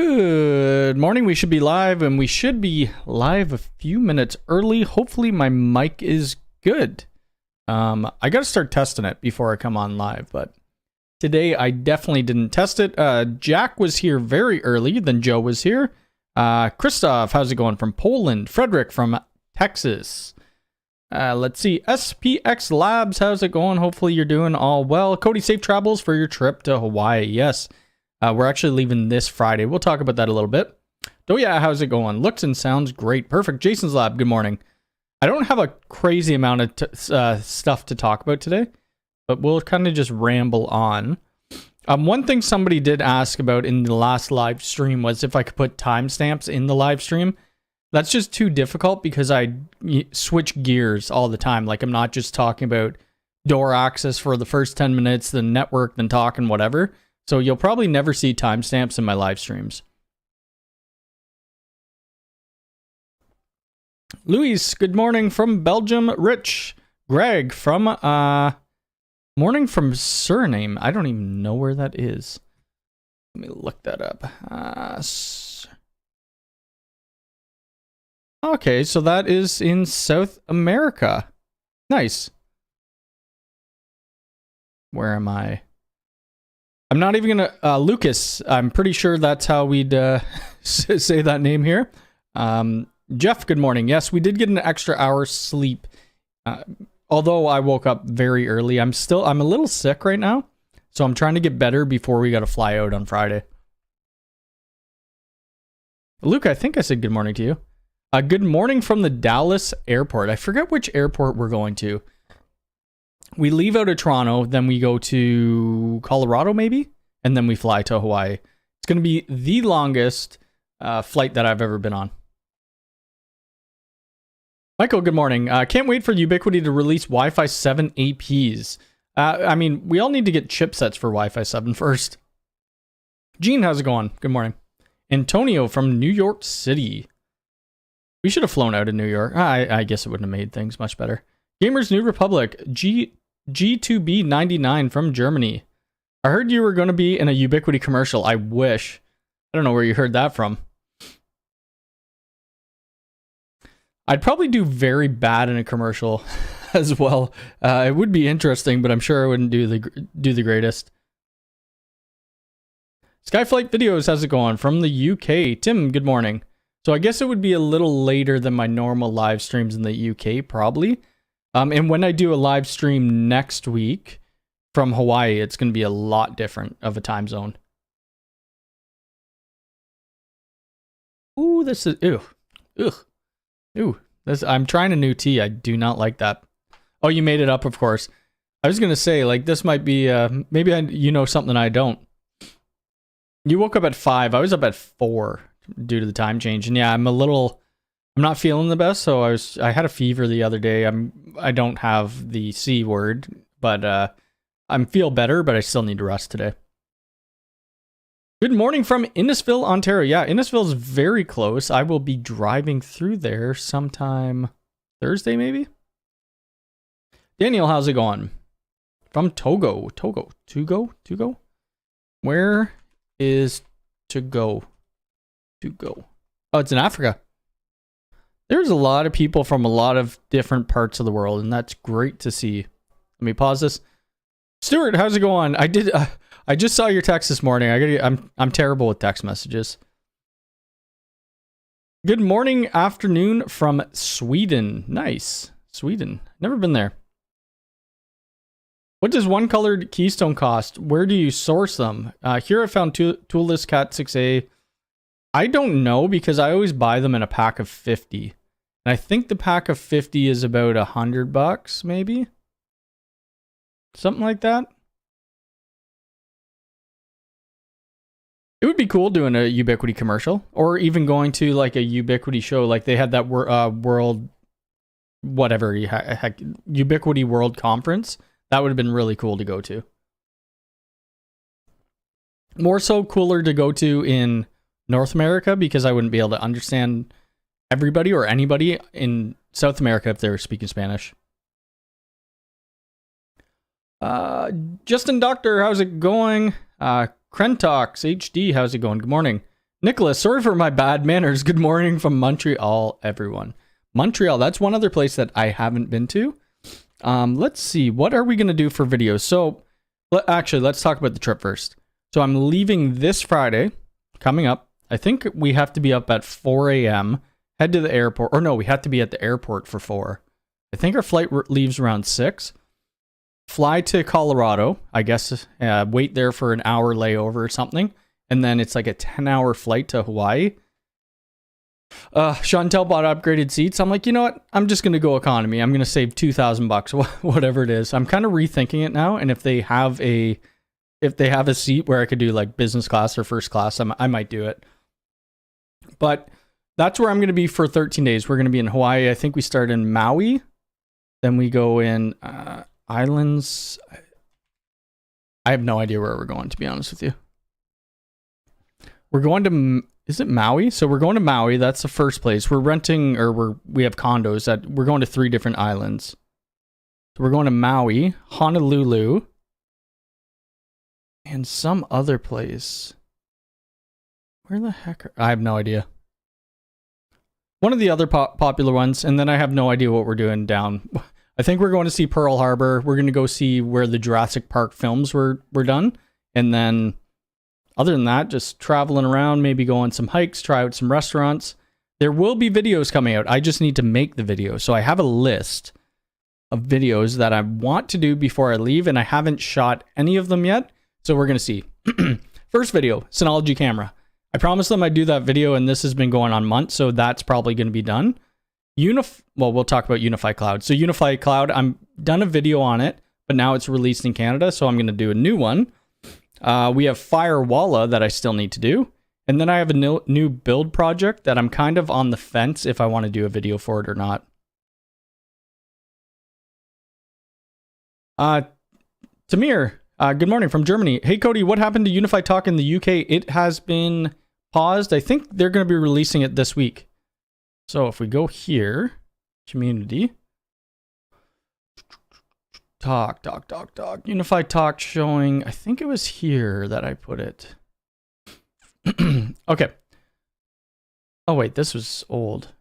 Good morning. We should be live, and we should be live a few minutes early. Hopefully my mic is good. I got to start testing it before I come on live, but today I definitely didn't test it. Jack was here very early, then Joe was here. Christoph, how's it going from Poland? Frederick from Texas. Let's see. SPX Labs, how's it going? Hopefully you're doing all well. Cody, safe travels for your trip to Hawaii. Yes. We're actually leaving this Friday. We'll talk about that a little bit. Oh yeah, how's it going? Looks and sounds great. Perfect. Jason's Lab, good morning. I don't have a crazy amount of stuff to talk about today, but we'll kind of just ramble on. One thing somebody did ask about in the last live stream was if I could put timestamps in the live stream. That's just too difficult because I switch gears all the time. Like I'm not just talking about door access for the first 10 minutes, then network, then talk and whatever. So you'll probably never see timestamps in my live streams. Luis, good morning from Belgium. Rich, Greg from morning from Suriname. I don't even know where that is. Let me look that up. Okay, so that is in South America. Nice. Where am I? I'm not even gonna, Lucas, I'm pretty sure that's how we'd say that name here. Jeff, good morning. Yes, we did get an extra hour sleep. Although I woke up very early. I'm a little sick right now. So I'm trying to get better before we gotta fly out on Friday. Luke, I think I said good morning to you. Good morning from the Dallas airport. I forget which airport we're going to. We leave out of Toronto, then we go to Colorado maybe, and then we fly to Hawaii. It's going to be the longest flight that I've ever been on. Michael, good morning. Can't wait for Ubiquiti to release Wi-Fi 7 APs. I mean, we all need to get chipsets for Wi-Fi 7 first. Gene, how's it going? Good morning. Antonio from New York City. We should have flown out of New York. I guess it wouldn't have made things much better. Gamers New Republic, G2B99 from Germany. I heard you were going to be in a Ubiquiti commercial. I wish. I don't know where you heard that from. I'd probably do very bad in a commercial as well. It would be interesting, but I'm sure I wouldn't do the greatest. Skyflight Videos, how's it going? From the UK. Tim, good morning. So I guess it would be a little later than my normal live streams in the UK, probably. And when I do a live stream next week from Hawaii, it's going to be a lot different of a time zone. Ooh, this is, ooh. I'm trying a new tea. I do not like that. Oh, you made it up, of course. I was going to say, like, this might be, maybe you know something I don't. You woke up at 5. I was up at 4 due to the time change. And yeah, I'm not feeling the best, so I had a fever the other day. I don't have the C word, but I feel better, but I still need to rest today. Good morning from Innisfil, Ontario. Yeah, Innisfil is very close. I will be driving through there sometime Thursday, maybe. Daniel, how's it going? From Togo. Togo? Where is Togo? Oh, it's in Africa. There's a lot of people from a lot of different parts of the world, and that's great to see. Let me pause this. Stuart, how's it going? I just saw your text this morning. I'm terrible with text messages. Good morning, afternoon from Sweden. Nice. Sweden. Never been there. What does one colored keystone cost? Where do you source them? Here I found Toolless Cat 6A. I don't know because I always buy them in a pack of 50. And I think the pack of 50 is about $100, maybe? Something like that. It would be cool doing a Ubiquiti commercial, or even going to like a Ubiquiti show. Like they had that world, whatever, heck, Ubiquiti World Conference. That would have been really cool to go to. More so cooler to go to in North America because I wouldn't be able to understand everybody or anybody in South America if they were speaking Spanish. Justin Doctor, how's it going? Krentox HD, how's it going? Good morning. Nicholas, sorry for my bad manners. Good morning from Montreal, everyone. Montreal, that's one other place that I haven't been to. Let's see, what are we going to do for videos? So, actually, let's talk about the trip first. So I'm leaving this Friday, coming up. I think we have to be up at 4 a.m., head to the airport. Or no, we have to be at the airport for 4. I think our flight leaves around 6. Fly to Colorado, I guess, wait there for an hour layover or something. And then it's like a 10-hour flight to Hawaii. Chantel bought upgraded seats. I'm like, you know what? I'm just going to go economy. I'm going to save $2,000, whatever it is. I'm kind of rethinking it now. And if they have a seat where I could do like business class or first class, I might do it. But that's where I'm going to be for 13 days. We're going to be in Hawaii. I think we start in Maui. Then we go in islands. I have no idea where we're going, to be honest with you. We're going to, is it Maui? So we're going to Maui. That's the first place. We're renting, or we have condos that we're going to 3 different islands. So we're going to Maui, Honolulu, and some other place. Where the heck I have no idea. One of the other popular ones, and then I have no idea what we're doing down. I think we're going to see Pearl Harbor. We're going to go see where the Jurassic Park films were done. And then, other than that, just traveling around, maybe go on some hikes, try out some restaurants. There will be videos coming out. I just need to make the video. So I have a list of videos that I want to do before I leave, and I haven't shot any of them yet. So we're going to see. First video, Synology camera. I promised them I'd do that video, and this has been going on months, so that's probably going to be done. Well, we'll talk about UniFi Cloud. So UniFi Cloud, I'm done a video on it, but now it's released in Canada, so I'm going to do a new one. We have Firewalla that I still need to do. And then I have a new build project that I'm kind of on the fence if I want to do a video for it or not. Tamir, good morning from Germany. Hey, Cody, what happened to UniFi Talk in the UK? It has been paused. I think they're going to be releasing it this week. So if we go here, community, talk. UniFi Talk showing, I think it was here that I put it. Okay. Oh, wait, this was old.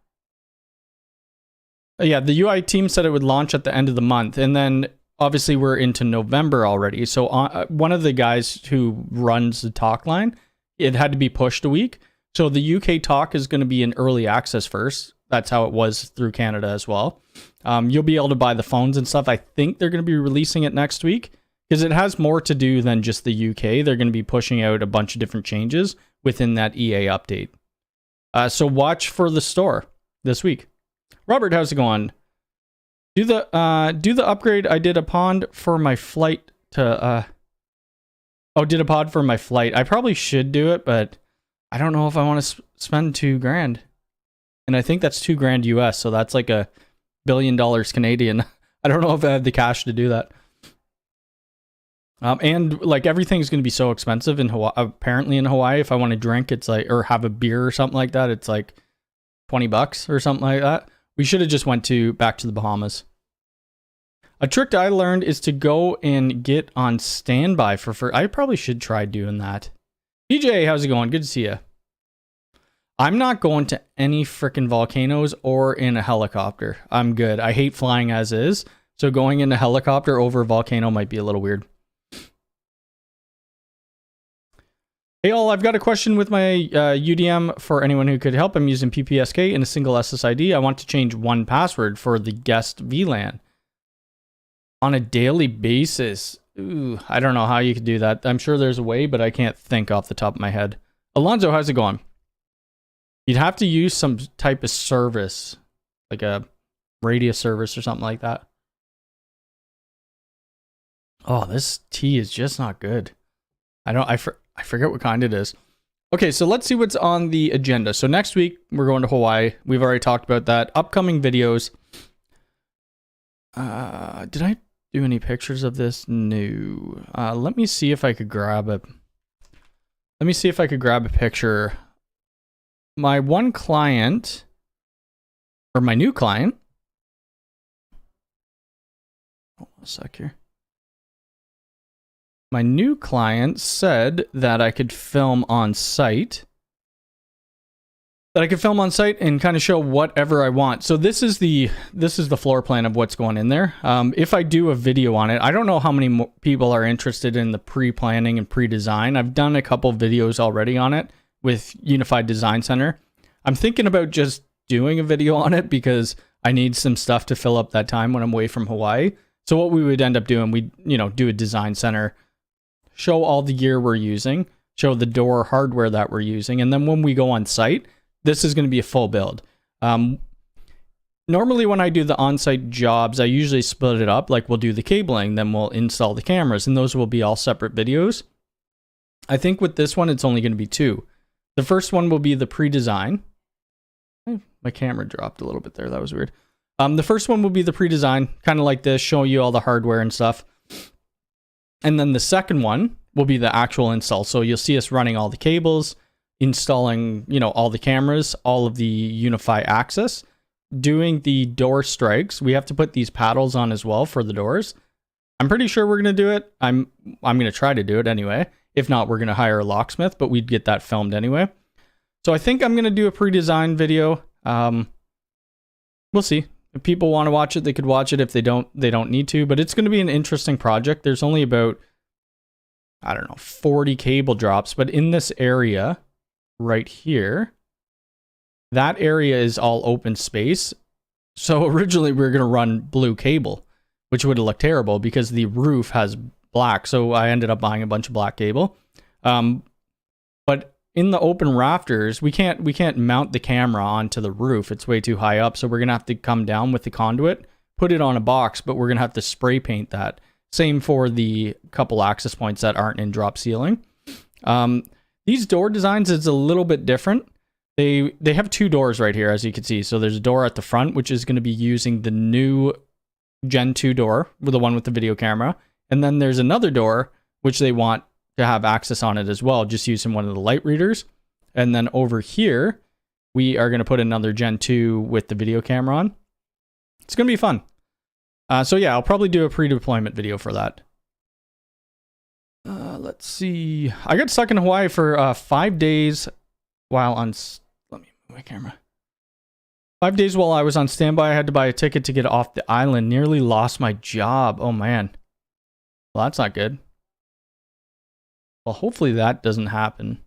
Yeah, the UI team said it would launch at the end of the month. And then obviously we're into November already. So one of the guys who runs the talk line, it had to be pushed a week. So the UK talk is going to be in early access first. That's how it was through Canada as well. You'll be able to buy the phones and stuff. I think they're going to be releasing it next week because it has more to do than just the UK. They're going to be pushing out a bunch of different changes within that EA update. So watch for the store this week. Robert, how's it going? Do the upgrade. I did a pod for my flight to did a pod for my flight. I probably should do it, but I don't know if I want to spend $2,000. And I think that's $2,000 US, so that's like $1 billion Canadian. I don't know if I have the cash to do that. And like everything's going to be so expensive in Hawaii. Apparently in Hawaii, if I want to drink, it's like, or have a beer or something like that, it's like $20 or something like that. We should have just went back to the Bahamas. A trick I learned is to go and get on standby for I probably should try doing that. DJ, how's it going? Good to see you. I'm not going to any freaking volcanoes or in a helicopter. I'm good. I hate flying as is. So going in a helicopter over a volcano might be a little weird. Hey all, I've got a question with my UDM for anyone who could help. I'm using PPSK in a single SSID. I want to change one password for the guest VLAN on a daily basis. Ooh, I don't know how you could do that. I'm sure there's a way, but I can't think off the top of my head. Alonzo, how's it going? You'd have to use some type of service, like a radius service or something like that. Oh, this tea is just not good. I forget what kind it is. Okay, so let's see what's on the agenda. So next week, we're going to Hawaii. We've already talked about that. Upcoming videos. Did I do any pictures of this? No. Let me see if I could grab a... Let me see if I could grab a picture. My one client, or my new client. Hold on a sec here. My new client said that I could film on site. that I could film on site and kind of show whatever I want. So this is the floor plan of what's going in there. If I do a video on it, I don't know how many people are interested in the pre-planning and pre-design. I've done a couple videos already on it with UniFi Design Center. I'm thinking about just doing a video on it because I need some stuff to fill up that time when I'm away from Hawaii. So what we would end up doing, we do a design center, show all the gear we're using, show the door hardware that we're using, and then when we go on site, this is going to be a full build. Normally when I do the on-site jobs, I usually split it up. Like we'll do the cabling, then we'll install the cameras, and those will be all separate videos. I think with this one, it's only going to be 2. The first one will be the pre-design. My camera dropped a little bit there. That was weird. The first one will be the pre-design, kind of like this, showing you all the hardware and stuff. And then the second one will be the actual install. So you'll see us running all the cables, installing, all the cameras, all of the UniFi access, doing the door strikes. We have to put these paddles on as well for the doors. I'm pretty sure we're going to do it. I'm going to try to do it anyway. If not, we're going to hire a locksmith, but we'd get that filmed anyway. So I think I'm going to do a pre-design video. We'll see. If people want to watch it, they could watch it. If they don't need to, but it's going to be an interesting project. There's only about, 40 cable drops, but in this area right here, that area is all open space. So originally we were going to run blue cable, which would look terrible because the roof has black. So I ended up buying a bunch of black cable. But in the open rafters, we can't mount the camera onto the roof. It's way too high up. So we're going to have to come down with the conduit, put it on a box, but we're going to have to spray paint that. Same for the couple access points that aren't in drop ceiling. These door designs is a little bit different. They have 2 doors right here, as you can see. So there's a door at the front, which is going to be using the new Gen 2 door, with the one with the video camera. And then there's another door, which they want to have access on it as well, just using one of the light readers. And then over here, we are going to put another Gen 2 with the video camera on. It's going to be fun. So yeah, I'll probably do a pre-deployment video for that. Let's see. I got stuck in Hawaii for 5 days while on... Let me move my camera. 5 days while I was on standby. I had to buy a ticket to get off the island. Nearly lost my job. Oh, man. Well, that's not good. Well, hopefully that doesn't happen.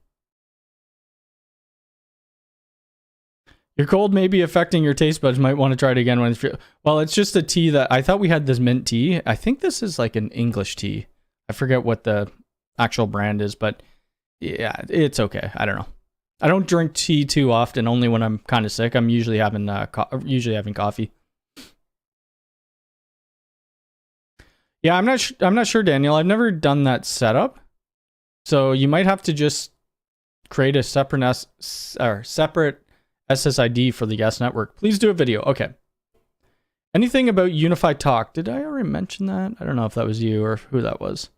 Your cold may be affecting your taste buds. Might want to try it again when it's... Well, it's just a tea that... I thought we had this mint tea. I think this is like an English tea. I forget what the actual brand is, but yeah, it's okay. I don't know. I don't drink tea too often, only when I'm kind of sick. I'm usually having coffee. Yeah, I'm not sure, Daniel. I've never done that setup. So you might have to just create a separate SSID for the guest network. Please do a video. Okay. Anything about UniFi Talk? Did I already mention that? I don't know if that was you or who that was.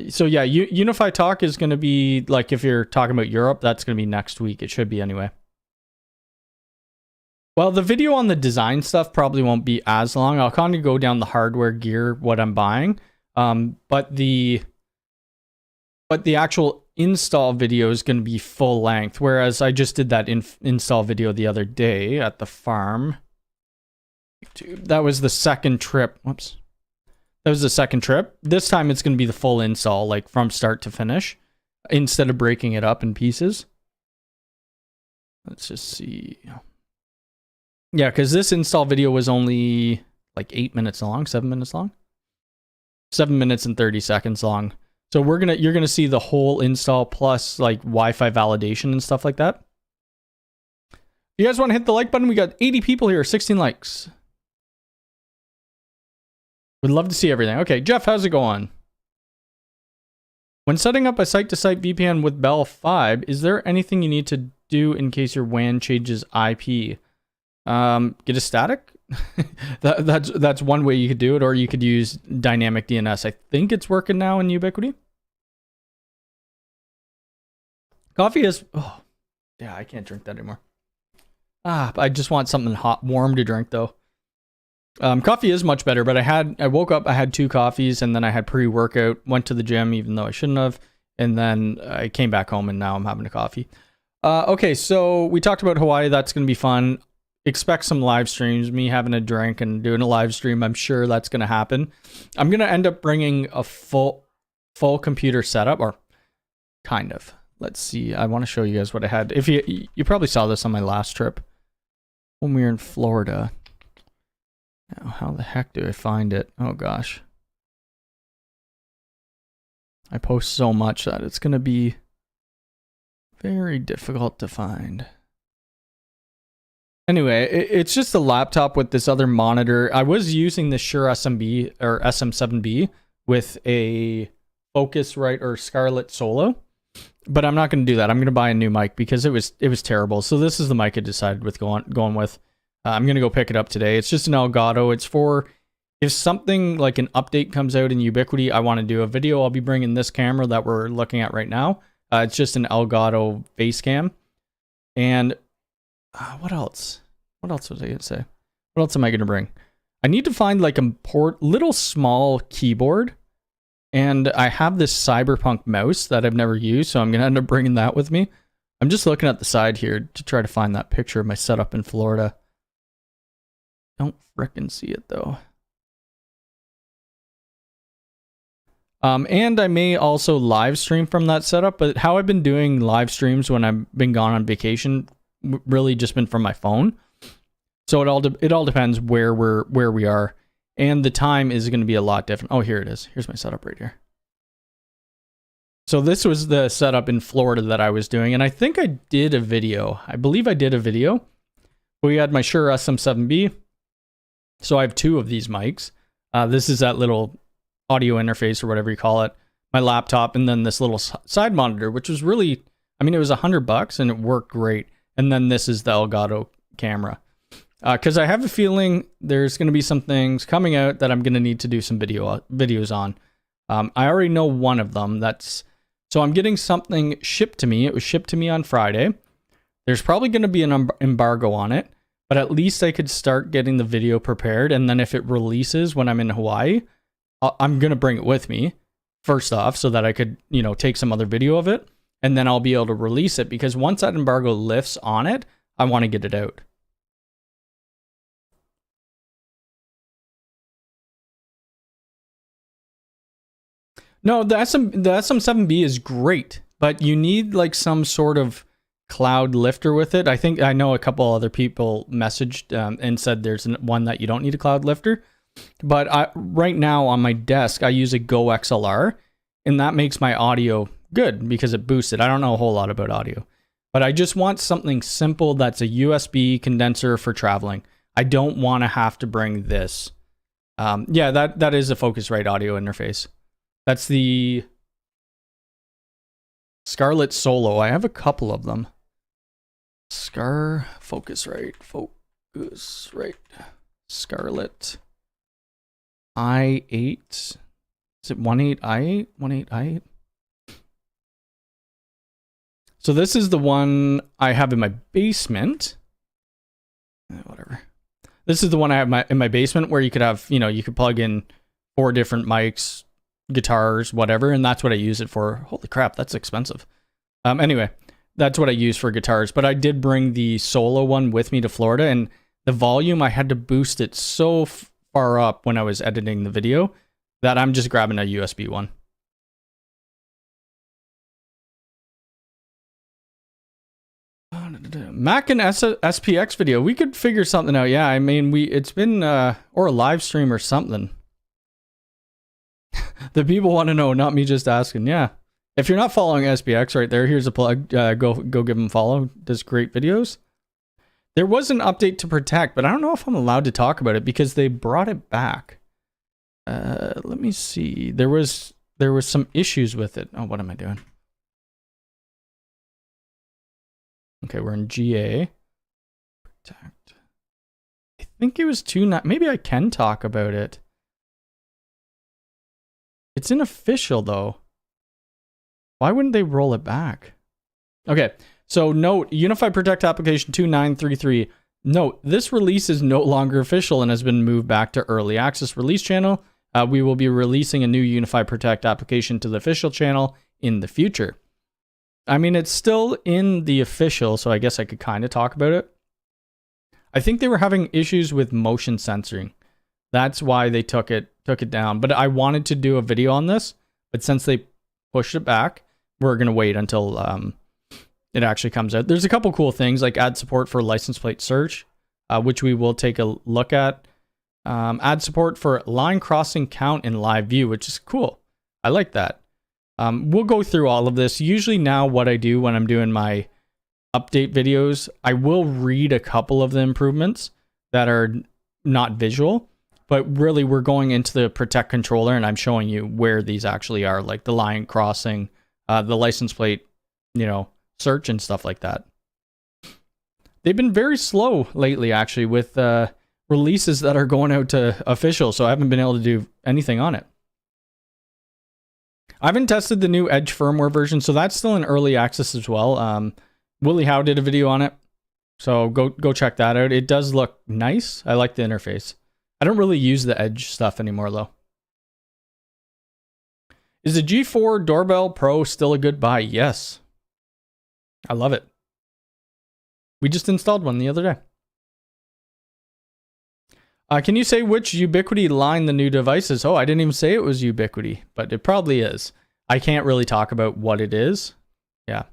So yeah, UniFi Talk is going to be, like, if you're talking about Europe, that's going to be next week. It should be anyway. Well, the video on the design stuff probably won't be as long. I'll kind of go down the hardware, gear, what I'm buying. But the actual install video is going to be full length, whereas I just did that install video the other day at the farm. That was the second trip. Whoops. That was the second trip. This time it's going to be the full install, like from start to finish, instead of breaking it up in pieces. Let's just see. Yeah, because this install video was only like 8 minutes long, 7 minutes long. 7 minutes and 30 seconds long. So you're gonna see the whole install plus like Wi-Fi validation and stuff like that. If you guys want to hit the like button, we got 80 people here, 16 likes. Would love to see everything. Okay, Jeff, how's it going? When setting up a site-to-site VPN with Bell 5, is there anything you need to do in case your WAN changes IP? Get a static? That's one way you could do it, or you could use dynamic DNS. I think it's working now in Ubiquiti. Coffee is... Oh, yeah, I can't drink that anymore. I just want something hot, warm to drink, though. Coffee is much better, but I woke up, I had 2 coffees, and then I had pre-workout, went to the gym, even though I shouldn't have, and then I came back home, and now I'm having a coffee. Okay, so we talked about Hawaii. That's going to be fun. Expect some live streams, me having a drink and doing a live stream. I'm sure that's going to happen. I'm going to end up bringing a full computer setup, or kind of. Let's see. I want to show you guys what I had. If you probably saw this on my last trip when we were in Florida. Now, how the heck do I find it? Oh gosh. I post so much that it's going to be very difficult to find. Anyway, it's just a laptop with this other monitor. I was using the Shure SMB or SM7B with a Focusrite or Scarlett Solo, but I'm not going to do that. I'm going to buy a new mic because it was terrible. So this is the mic I decided with going with. I'm going to go pick it up today. It's just an Elgato. It's for if something like an update comes out in Ubiquiti, I want to do a video. I'll be bringing this camera that we're looking at right now. It's just an Elgato face cam. And what else? What else was I going to say? What else am I going to bring? I need to find like a little small keyboard. And I have this Cyberpunk mouse that I've never used, so I'm going to end up bringing that with me. I'm just looking at the side here to try to find that picture of my setup in Florida. Don't frickin' see it though. And I may also live stream from that setup, but how I've been doing live streams when I've been gone on vacation, really just been from my phone. So it all depends where we are, and the time is going to be a lot different. Oh, here it is. Here's my setup right here. So this was the setup in Florida that I was doing, and I think I did a video. I believe I did a video. We had my Shure SM7B. So I have two of these mics. This is that little audio interface or whatever you call it, my laptop, and then this little side monitor, which was really, I mean, it was $100 and it worked great. And then this is the Elgato camera. Because I have a feeling there's going to be some things coming out that I'm going to need to do some videos on. I already know one of them. So I'm getting something shipped to me. It was shipped to me on Friday. There's probably going to be an embargo on it, but at least I could start getting the video prepared. And then if it releases when I'm in Hawaii, I'm going to bring it with me first off so that I could, take some other video of it, and then I'll be able to release it, because once that embargo lifts on it, I want to get it out. No, the SM7B is great, but you need like some sort of cloud lifter with it. I know a couple other people messaged and said there's one that you don't need a cloud lifter. But right now on my desk, I use a Go XLR, and that makes my audio good because it boosts it. I don't know a whole lot about audio, but I just want something simple that's a USB condenser for traveling. I don't want to have to bring this. Yeah, that is a Focusrite audio interface. That's the Scarlett Solo. I have a couple of them. Focusrite. Scarlett i8. Is it 18i8? 18i8? So this is the one I have in my basement. Whatever. This is the one I have in my basement where you could have, you could plug in 4 different mics, guitars, whatever, and that's what I use it for. Holy crap, that's expensive. Anyway, that's what I use for guitars, but I did bring the Solo one with me to Florida, and the volume, I had to boost it so far up when I was editing the video that I'm just grabbing a USB one. Mac and SPX video, we could figure something out. Yeah, I mean, it's been, or a live stream or something. The people want to know, not me just asking. Yeah. If you're not following SPX right there, here's a plug. Go give him a follow. Does great videos. There was an update to Protect, but I don't know if I'm allowed to talk about it because they brought it back. Let me see. There was some issues with it. Oh, what am I doing? Okay, we're in GA. Protect. I think it was 2.9. Maybe I can talk about it. It's unofficial though. Why wouldn't they roll it back? Okay, so note, UniFi Protect application 2933. Note, this release is no longer official and has been moved back to early access release channel. We will be releasing a new UniFi Protect application to the official channel in the future. I mean, it's still in the official, so I guess I could kind of talk about it. I think they were having issues with motion censoring. That's why they took it down. But I wanted to do a video on this, but since they pushed it back, we're going to wait until it actually comes out. There's a couple cool things, like add support for license plate search, which we will take a look at. Add support for line crossing count in live view, which is cool. I like that. We'll go through all of this. Usually now what I do when I'm doing my update videos, I will read a couple of the improvements that are not visual, but really we're going into the Protect controller and I'm showing you where these actually are, like the line crossing, the license plate, search and stuff like that. They've been very slow lately, actually, with releases that are going out to official, so I haven't been able to do anything on it. I haven't tested the new Edge firmware version, so that's still in early access as well. Willie Howe did a video on it, so go check that out. It does look nice. I like the interface. I don't really use the Edge stuff anymore, though. Is the G4 Doorbell Pro still a good buy? Yes. I love it. We just installed one the other day. Can you say which Ubiquiti line the new device is? Oh, I didn't even say it was Ubiquiti, but it probably is. I can't really talk about what it is. Yeah.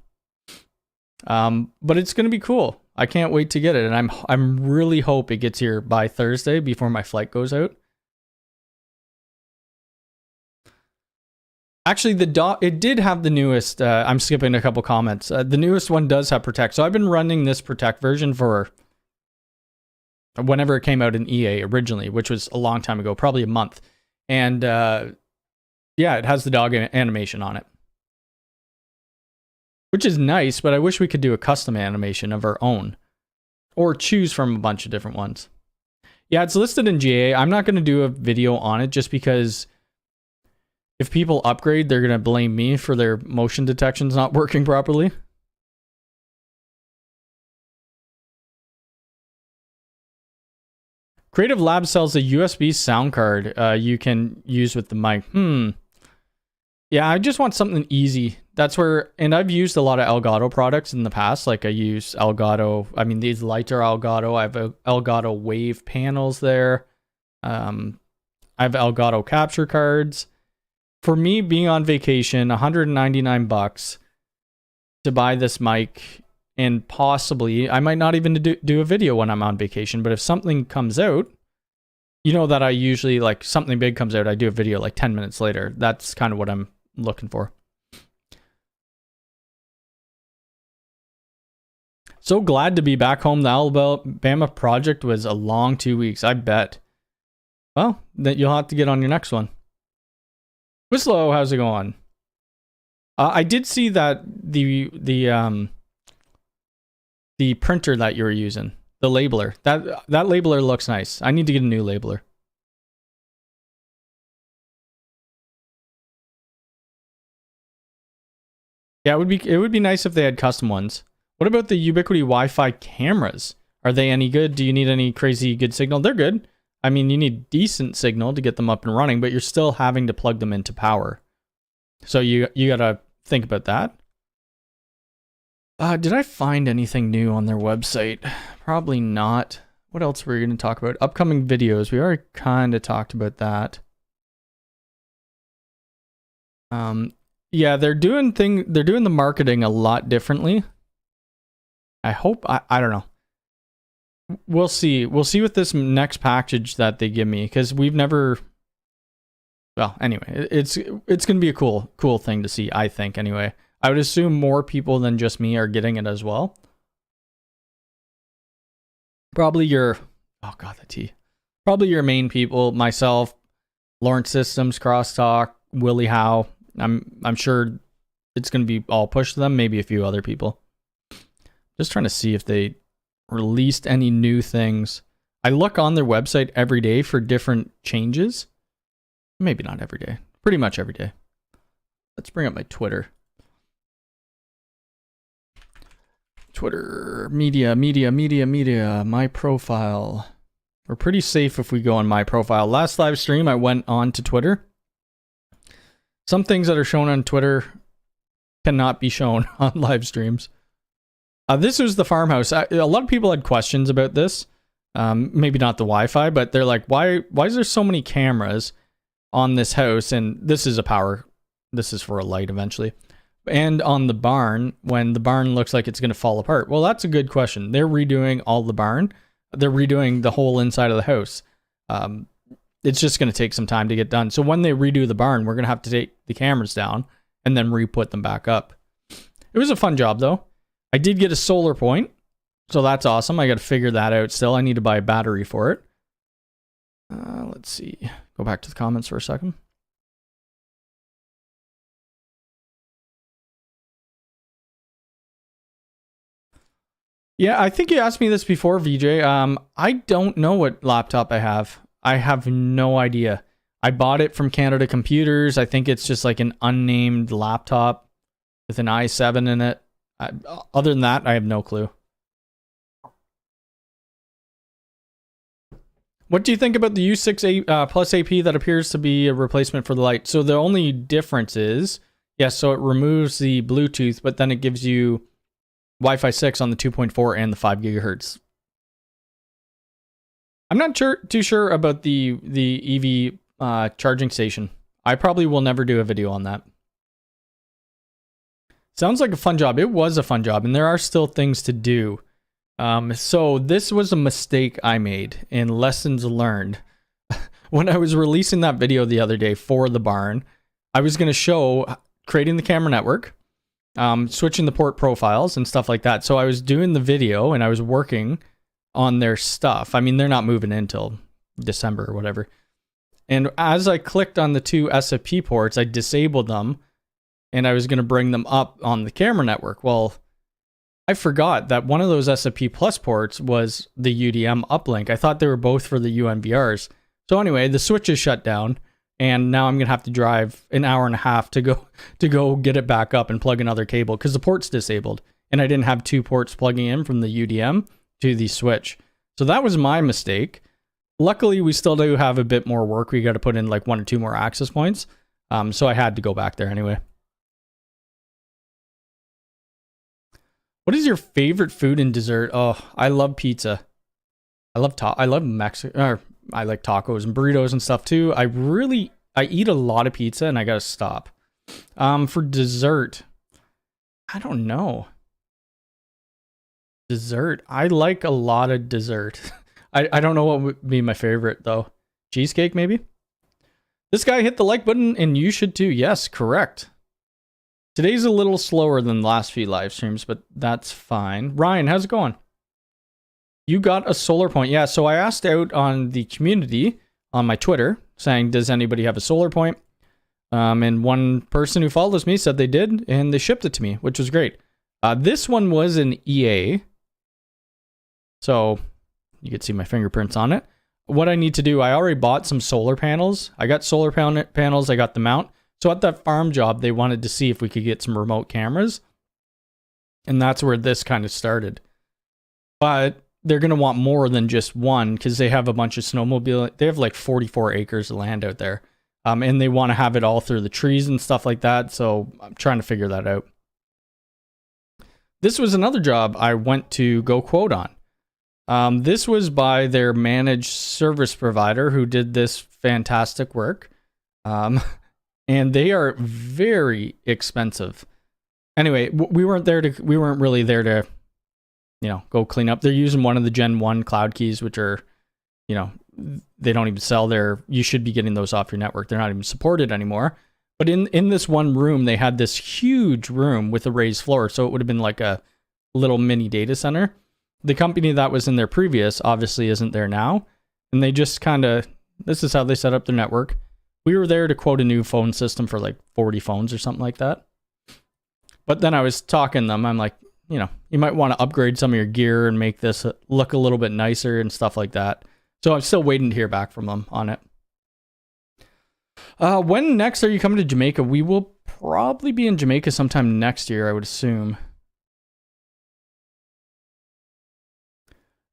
But it's going to be cool. I can't wait to get it, and I'm really hope it gets here by Thursday before my flight goes out. Actually, it did have the newest. I'm skipping a couple comments. The newest one does have Protect. So I've been running this Protect version for whenever it came out in EA originally, which was a long time ago, probably a month. And yeah, it has the dog animation on it, which is nice, but I wish we could do a custom animation of our own or choose from a bunch of different ones. Yeah, it's listed in GA. I'm not going to do a video on it just because if people upgrade, they're going to blame me for their motion detections not working properly. Creative Lab sells a USB sound card you can use with the mic. Yeah, I just want something easy. That's where, and I've used a lot of Elgato products in the past. Like I use Elgato, I mean, these lights are Elgato. I have Elgato Wave panels there. I have Elgato capture cards. For me, being on vacation, $199 to buy this mic, and possibly, I might not even do a video when I'm on vacation, but if something comes out, you know that I usually, like, something big comes out, I do a video like 10 minutes later. That's kind of what I'm looking for. So glad to be back home. The Alabama project was a long 2 weeks, I bet. Well, then you'll have to get on your next one. Whistlow, how's it going? I did see that the printer that you were using, the labeler, that labeler looks nice. I need to get a new labeler. Yeah, it would be nice if they had custom ones. What about the Ubiquiti Wi-Fi cameras? Are they any good? Do you need any crazy good signal? They're good. I mean, you need decent signal to get them up and running, but you're still having to plug them into power. So you gotta think about that. Did I find anything new on their website? Probably not. What else were we going to talk about? Upcoming videos. We already kind of talked about that. Yeah, they're doing the marketing a lot differently. I hope, I don't know. We'll see. We'll see with this next package that they give me, because we've never. Well, anyway, it's going to be a cool thing to see, I think, anyway. I would assume more people than just me are getting it as well. Probably your, oh god, the T. Probably your main people, myself, Lawrence Systems, Crosstalk, Willie Howe. I'm sure it's going to be all pushed to them, maybe a few other people. Just trying to see if they released any new things. I look on their website every day for different changes. Maybe not every day. Pretty much every day. Let's bring up my Twitter. Twitter, media, my profile. We're pretty safe if we go on my profile. Last live stream, I went on to Twitter. Some things that are shown on Twitter cannot be shown on live streams. This was the farmhouse. A lot of people had questions about this. Maybe not the Wi-Fi, but they're like, why is there so many cameras on this house? And this is this is for a light eventually. And on the barn, when the barn looks like it's going to fall apart. Well, that's a good question. They're redoing all the barn. They're redoing the whole inside of the house. It's just going to take some time to get done. So when they redo the barn, we're going to have to take the cameras down and then re-put them back up. It was a fun job, though. I did get a solar point, so that's awesome. I got to figure that out still. I need to buy a battery for it. Let's see. Go back to the comments for a second. Yeah, I think you asked me this before, VJ. I don't know what laptop I have. I have no idea. I bought it from Canada Computers. I think it's just like an unnamed laptop with an i7 in it. Other than that, I have no clue. What do you think about the U6 Plus AP that appears to be a replacement for the light? So the only difference is, yes, so it removes the Bluetooth, but then it gives you Wi-Fi 6 on the 2.4 and the 5 gigahertz. I'm not too sure about the EV charging station. I probably will never do a video on that. Sounds like a fun job. It was a fun job, and there are still things to do. So this was a mistake I made in lessons learned. When I was releasing that video the other day for the barn, I was going to show creating the camera network, switching the port profiles and stuff like that. So I was doing the video and I was working on their stuff. I mean, they're not moving in until December or whatever. And as I clicked on the two SFP ports, I disabled them and I was going to bring them up on the camera network. Well, I forgot that one of those SFP Plus ports was the UDM uplink. I thought they were both for the UNVRs. So anyway, the switch is shut down, and now I'm going to have to drive an hour and a half to go get it back up and plug another cable because the port's disabled, and I didn't have two ports plugging in from the UDM to the switch. So that was my mistake. Luckily, we still do have a bit more work. We got to put in like 1 or 2 more access points. So I had to go back there anyway. What is your favorite food and dessert? Oh, I love pizza. I love Mexican. I like tacos and burritos and stuff too. I eat a lot of pizza and I gotta stop. For dessert, I don't know. Dessert, I like a lot of dessert. I don't know what would be my favorite though. Cheesecake maybe? This guy hit the like button and you should too. Yes, correct. Today's a little slower than the last few live streams, but that's fine. Ryan, how's it going? You got a solar point. Yeah, so I asked out on the community on my Twitter saying, does anybody have a solar point? And one person who follows me said they did, and they shipped it to me, which was great. This one was an EA. So you can see my fingerprints on it. What I need to do, I already bought some solar panels. I got solar panels, I got the mount. So at that farm job, they wanted to see if we could get some remote cameras. And that's where this kind of started. But they're going to want more than just one because they have a bunch of snowmobile. They have like 44 acres of land out there. And they want to have it all through the trees and stuff like that. So I'm trying to figure that out. This was another job I went to go quote on. This was by their managed service provider who did this fantastic work. And they are very expensive. Anyway, we weren't really there to, go clean up. They're using one of the Gen 1 cloud keys, which are, they don't even sell you should be getting those off your network. They're not even supported anymore. But in this one room, they had this huge room with a raised floor. So it would have been like a little mini data center. The company that was in there previous obviously isn't there now. And they just this is how they set up their network. We were there to quote a new phone system for like 40 phones or something like that. But then I was talking to them. I'm like, you might want to upgrade some of your gear and make this look a little bit nicer and stuff like that. So I'm still waiting to hear back from them on it. When next are you coming to Jamaica? We will probably be in Jamaica sometime next year, I would assume.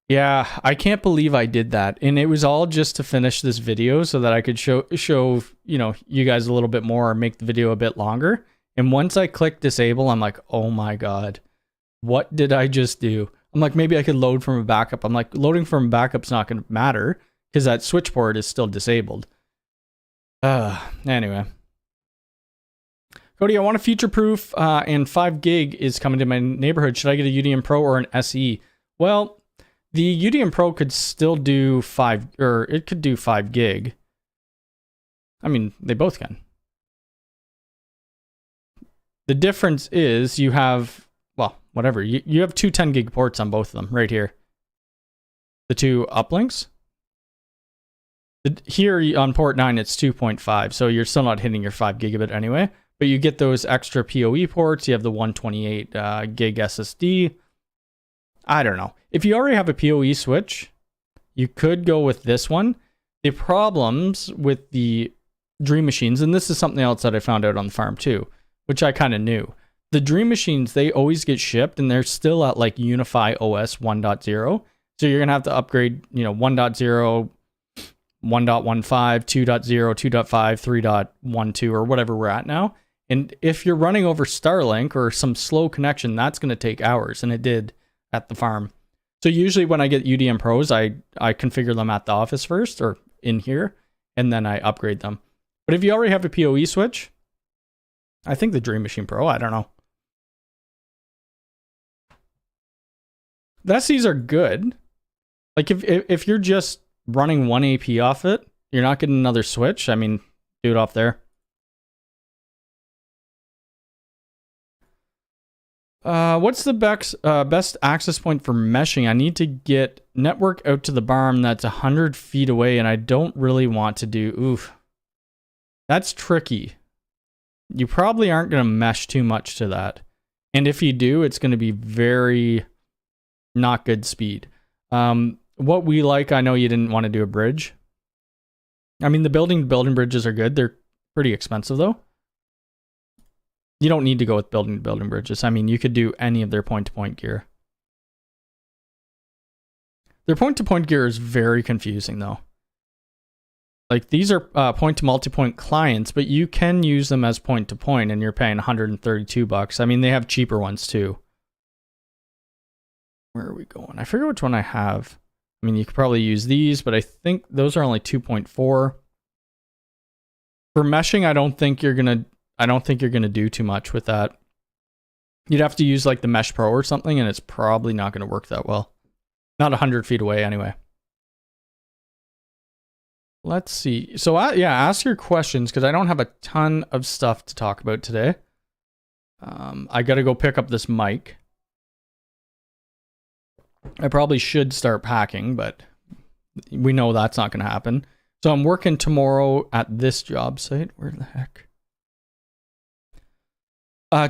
Yeah, I can't believe I did that. And it was all just to finish this video so that I could show you guys a little bit more or make the video a bit longer. And once I click disable, I'm like, oh my God, what did I just do? I'm like, maybe I could load from a backup. I'm like, loading from a backup's not going to matter because that switch port is still disabled. Anyway. Cody, I want a future-proof and 5 gig is coming to my neighborhood. Should I get a UDM Pro or an SE? Well, the UDM Pro could still do 5, or it could do 5 gig. I mean, they both can. The difference is you have, well, whatever. You have two 10 gig ports on both of them right here. The two uplinks. Here on port 9, it's 2.5, so you're still not hitting your 5 gigabit anyway. But you get those extra PoE ports. You have the 128 gig SSD. I don't know. If you already have a PoE switch, you could go with this one. The problems with the Dream Machines, and this is something else that I found out on the farm too, which I kind of knew. The Dream Machines, they always get shipped, and they're still at like UniFi OS 1.0. So you're going to have to upgrade, 1.0, 1.15, 2.0, 2.5, 3.12, or whatever we're at now. And if you're running over Starlink or some slow connection, that's going to take hours, and it did at the farm. So usually when I get UDM Pros, I configure them at the office first or in here, and then I upgrade them. But if you already have a PoE switch, I think the Dream Machine Pro, I don't know. The SEs are good. Like if you're just running one AP off it, you're not getting another switch. I mean, do it off there. What's the best access point for meshing? I need to get network out to the barn that's 100 feet away, and I don't really want to do... Oof. That's tricky. You probably aren't going to mesh too much to that. And if you do, it's going to be very not good speed. What we like, I know you didn't want to do a bridge. I mean, the building bridges are good. They're pretty expensive, though. You don't need to go with building bridges. I mean, you could do any of their point-to-point gear. Their point-to-point gear is very confusing, though. Like, these are point-to-multipoint clients, but you can use them as point-to-point, and you're paying $132. I mean, they have cheaper ones, too. Where are we going? I forget which one I have. I mean, you could probably use these, but I think those are only 2.4. For meshing, I don't think you're gonna do too much with that. You'd have to use like the Mesh Pro or something, and it's probably not going to work that well. Not 100 feet away anyway. Let's see. So yeah, ask your questions because I don't have a ton of stuff to talk about today. I got to go pick up this mic. I probably should start packing, but we know that's not going to happen. So I'm working tomorrow at this job site. Where the heck?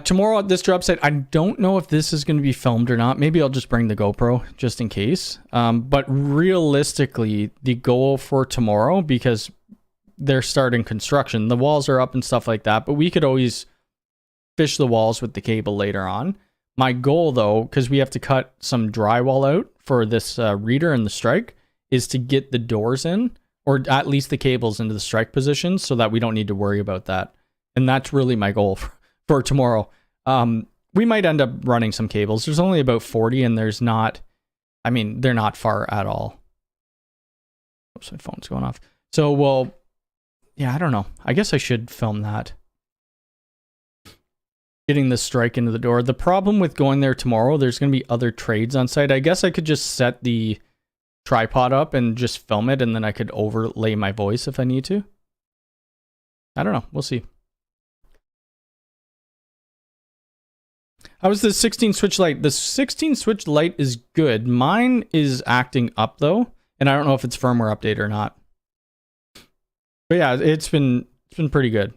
Tomorrow at this job site, I don't know if this is going to be filmed or not. Maybe I'll just bring the GoPro just in case. But realistically, the goal for tomorrow, because they're starting construction, the walls are up and stuff like that, but we could always fish the walls with the cable later on. My goal, though, because we have to cut some drywall out for this reader and the strike, is to get the doors in, or at least the cables into the strike position so that we don't need to worry about that. And that's really my goal for tomorrow. We might end up running some cables. There's only about 40 and they're not far at all. Oops, my phone's going off. So, well, yeah, I don't know. I guess I should film that. Getting the strike into the door. The problem with going there tomorrow, there's going to be other trades on site. I guess I could just set the tripod up and just film it, and then I could overlay my voice if I need to. I don't know. We'll see. How's the 16 switch light? The 16 switch light is good. Mine is acting up though, and I don't know if it's firmware update or not. But yeah, it's been pretty good.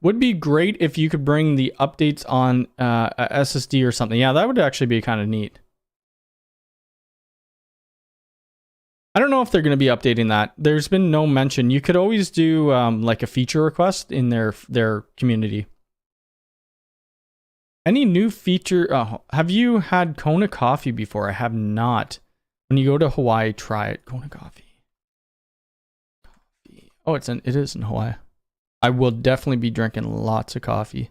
Would be great if you could bring the updates on a SSD or something. Yeah, that would actually be kind of neat. I don't know if they're going to be updating that. There's been no mention. You could always do like a feature request in their community. Any new feature? Have you had Kona coffee before? I have not. When you go to Hawaii, try it. Kona coffee. Oh, it is in Hawaii. I will definitely be drinking lots of coffee.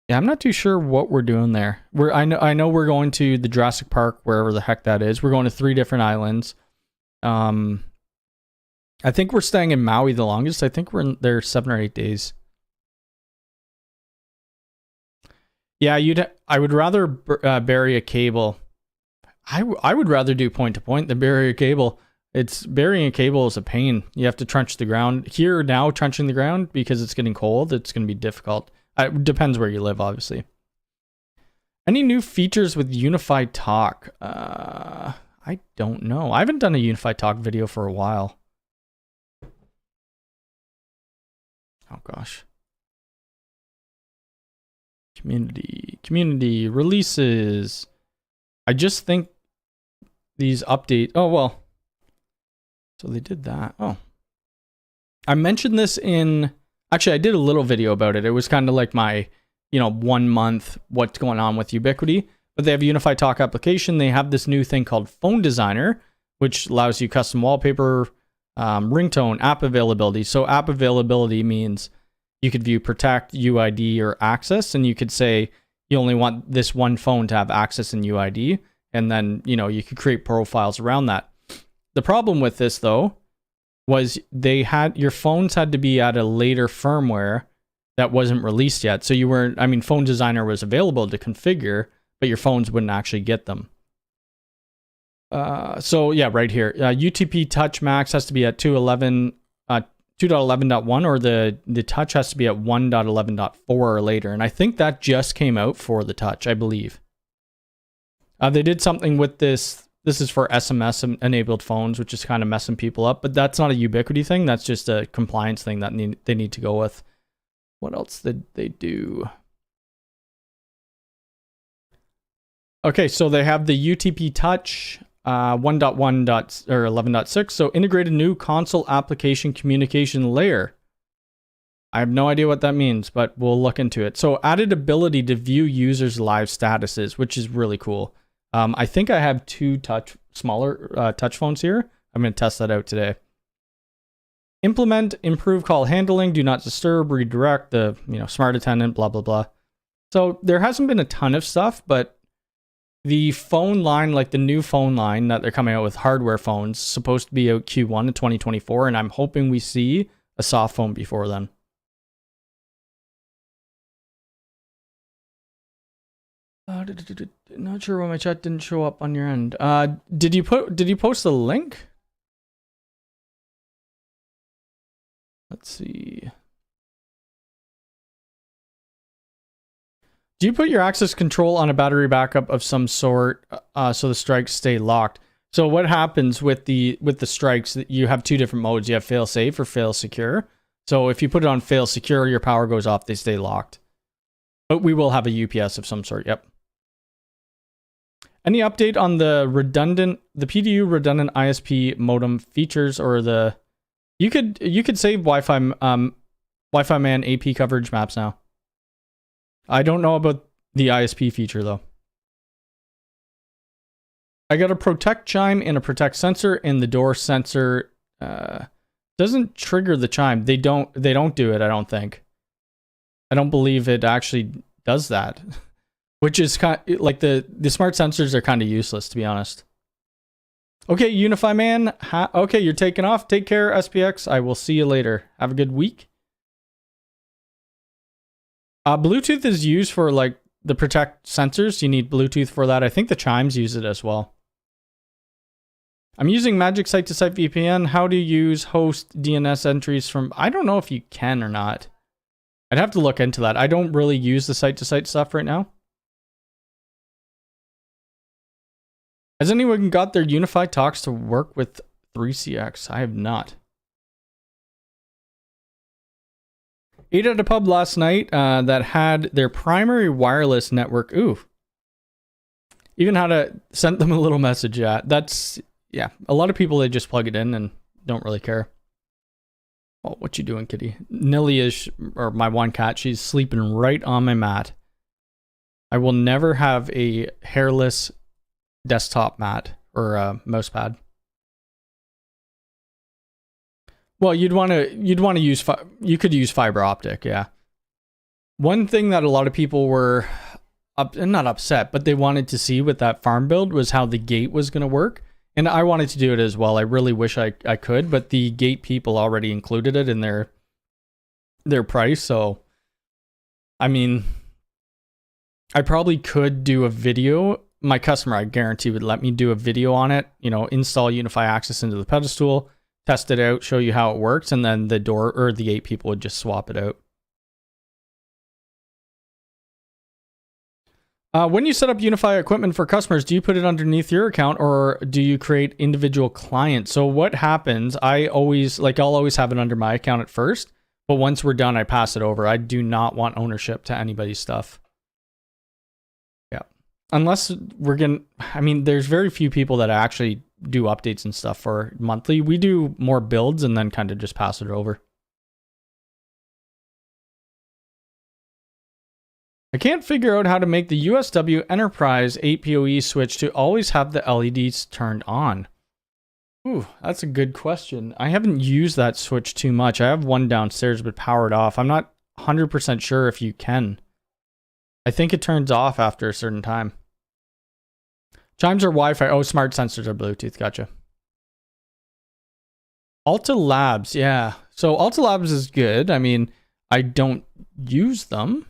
Yeah, I'm not too sure what we're doing there. I know we're going to the Jurassic Park, wherever the heck that is. We're going to 3 different islands. I think we're staying in Maui the longest. I think we're there 7 or 8 days. Yeah, I would rather bury a cable. I would rather do point to point than bury a cable. Burying a cable is a pain. You have to trench the ground. Here now, trenching the ground, because it's getting cold, it's going to be difficult. It depends where you live, obviously. Any new features with UniFi Talk? I don't know. I haven't done a UniFi Talk video for a while. Oh gosh. Community releases. I just think these update. Oh well. So they did that. Oh. I mentioned this in. Actually, I did a little video about it. It was kind of like my, 1 month what's going on with Ubiquiti. But they have a UniFi Talk application. They have this new thing called Phone Designer, which allows you custom wallpaper, ringtone, app availability. So app availability means you could view Protect, UID, or Access, and you could say you only want this one phone to have Access and UID, and then, you could create profiles around that. The problem with this, though, was your phones had to be at a later firmware that wasn't released yet. So Phone Designer was available to configure, but your phones wouldn't actually get them. So yeah, right here, UTP Touch Max has to be at 2.11.1, or the Touch has to be at 1.11.4 or later. And I think that just came out for the Touch, I believe. They did something with this. This is for SMS enabled phones, which is kind of messing people up, but that's not a Ubiquiti thing. That's just a compliance thing that they need to go with. What else did they do? Okay, so they have the UTP Touch 1.1 or 11.6. So integrated new console application communication layer. I have no idea what that means, but we'll look into it. So added ability to view users' live statuses, which is really cool. I think I have 2 smaller touch phones here. I'm going to test that out today. Implement improve call handling, do not disturb, redirect, the smart attendant, blah blah blah. So there hasn't been a ton of stuff, but the phone line, like the new phone line that they're coming out with, hardware phones, supposed to be out Q1 of 2024, and I'm hoping we see a soft phone before then. Not sure why my chat didn't show up on your end. Did you post the link? Let's see. Do you put your access control on a battery backup of some sort so the strikes stay locked? So what happens with the strikes? You have 2 different modes. You have fail safe or fail secure. So if you put it on fail secure, your power goes off. They stay locked. But we will have a UPS of some sort. Yep. Any update on the PDU redundant ISP modem features, or you could save Wi-Fi Man AP coverage maps now. I don't know about the ISP feature though. I got a Protect chime and a Protect sensor, and the door sensor doesn't trigger the chime. They don't do it, I don't think. I don't believe it actually does that. Which is kind of, like the smart sensors are kind of useless, to be honest. Okay, UniFi Man. Okay, you're taking off. Take care, SPX. I will see you later. Have a good week. Bluetooth is used for like the Protect sensors. You need Bluetooth for that. I think the chimes use it as well. I'm using Magic Site-to-Site VPN. How to use host DNS entries from... I don't know if you can or not. I'd have to look into that. I don't really use the site-to-site stuff right now. Has anyone got their UniFi Talks to work with 3CX? I have not. Ate at a pub last night that had their primary wireless network. Ooh. Even had to send them a little message. Yeah, a lot of people, they just plug it in and don't really care. Oh, what you doing, kitty? Nilly is, or my one cat, she's sleeping right on my mat. I will never have a hairless desktop mat or a mouse pad. Well, you'd want to use you could use fiber optic, yeah. One thing that a lot of people were not upset, but they wanted to see with that farm build was how the gate was going to work. And I wanted to do it as well. I really wish I could, but the gate people already included it in their price. So, I mean, I probably could do a video. My customer, I guarantee, would let me do a video on it, you know, install UniFi Access into the pedestal, test it out, show you how it works, and then the door or the gate people would just swap it out. When you set up UniFi equipment for customers, do you put it underneath your account or do you create individual clients? So what happens, I'll always have it under my account at first, but once we're done, I pass it over. I do not want ownership to anybody's stuff. Yeah. Unless there's very few people that actually do updates and stuff for monthly. We do more builds and then kind of just pass it over. I can't figure out how to make the USW Enterprise 8PoE switch to always have the LEDs turned on. Ooh, that's a good question. I haven't used that switch too much. I have one downstairs but powered off. I'm not 100% sure if you can. I think it turns off after a certain time. Chimes are Wi-Fi. Oh, smart sensors are Bluetooth. Gotcha. Alta Labs, yeah. So Alta Labs is good. I mean, I don't use them.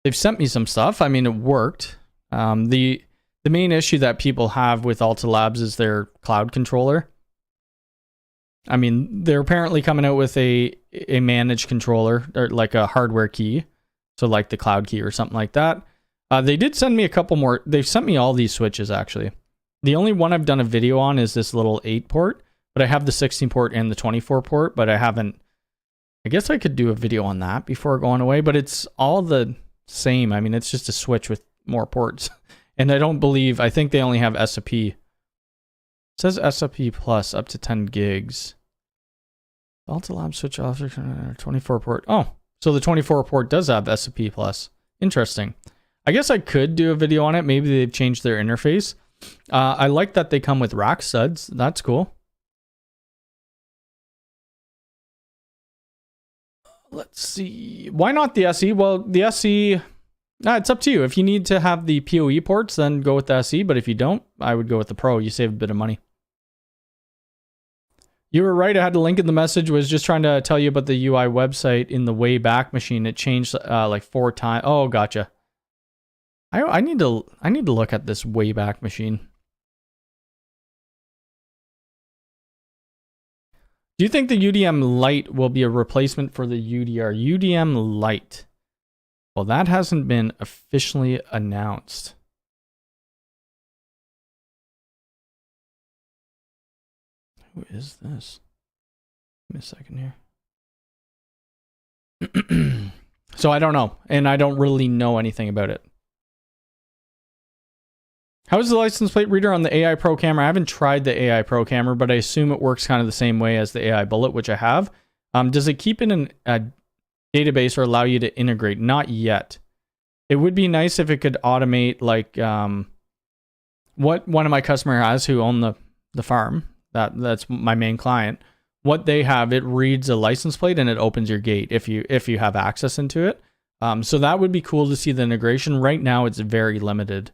They've sent me some stuff. I mean, it worked. The main issue that people have with Alta Labs is their cloud controller. I mean, they're apparently coming out with a managed controller, or like a hardware key. So like the cloud key or something like that. They did send me a couple more. They've sent me all these switches, actually. The only one I've done a video on is this little 8 port, but I have the 16 port and the 24 port, but I haven't. I guess I could do a video on that before going away, but it's all the same. I mean, it's just a switch with more ports. And I think they only have SAP. It says SAP Plus up to 10 gigs. Alta Lab switch off 24 port. Oh, so the 24 port does have SAP Plus. Interesting. I guess I could do a video on it. Maybe they've changed their interface. I like that they come with rack studs. That's cool. Let's see. Why not the SE? Well, the SE, it's up to you. If you need to have the PoE ports, then go with the SE. But if you don't, I would go with the Pro. You save a bit of money. You were right. I had a link in the message. Was just trying to tell you about the UI website in the Wayback Machine. It changed like 4 times. Oh, gotcha. I need to look at this Wayback Machine. Do you think the UDM Lite will be a replacement for the UDR? UDM Lite. Well, that hasn't been officially announced. Who is this? Give me a second here. So I don't know, and I don't really know anything about it. How is the license plate reader on the AI Pro camera? I haven't tried the AI Pro camera, but I assume it works kind of the same way as the AI Bullet, which I have. Does it keep it in a database or allow you to integrate? Not yet. It would be nice if it could automate, like what one of my customer has who own the farm. That's my main client. What they have, it reads a license plate and it opens your gate if you have access into it. So that would be cool to see the integration. Right now, it's very limited.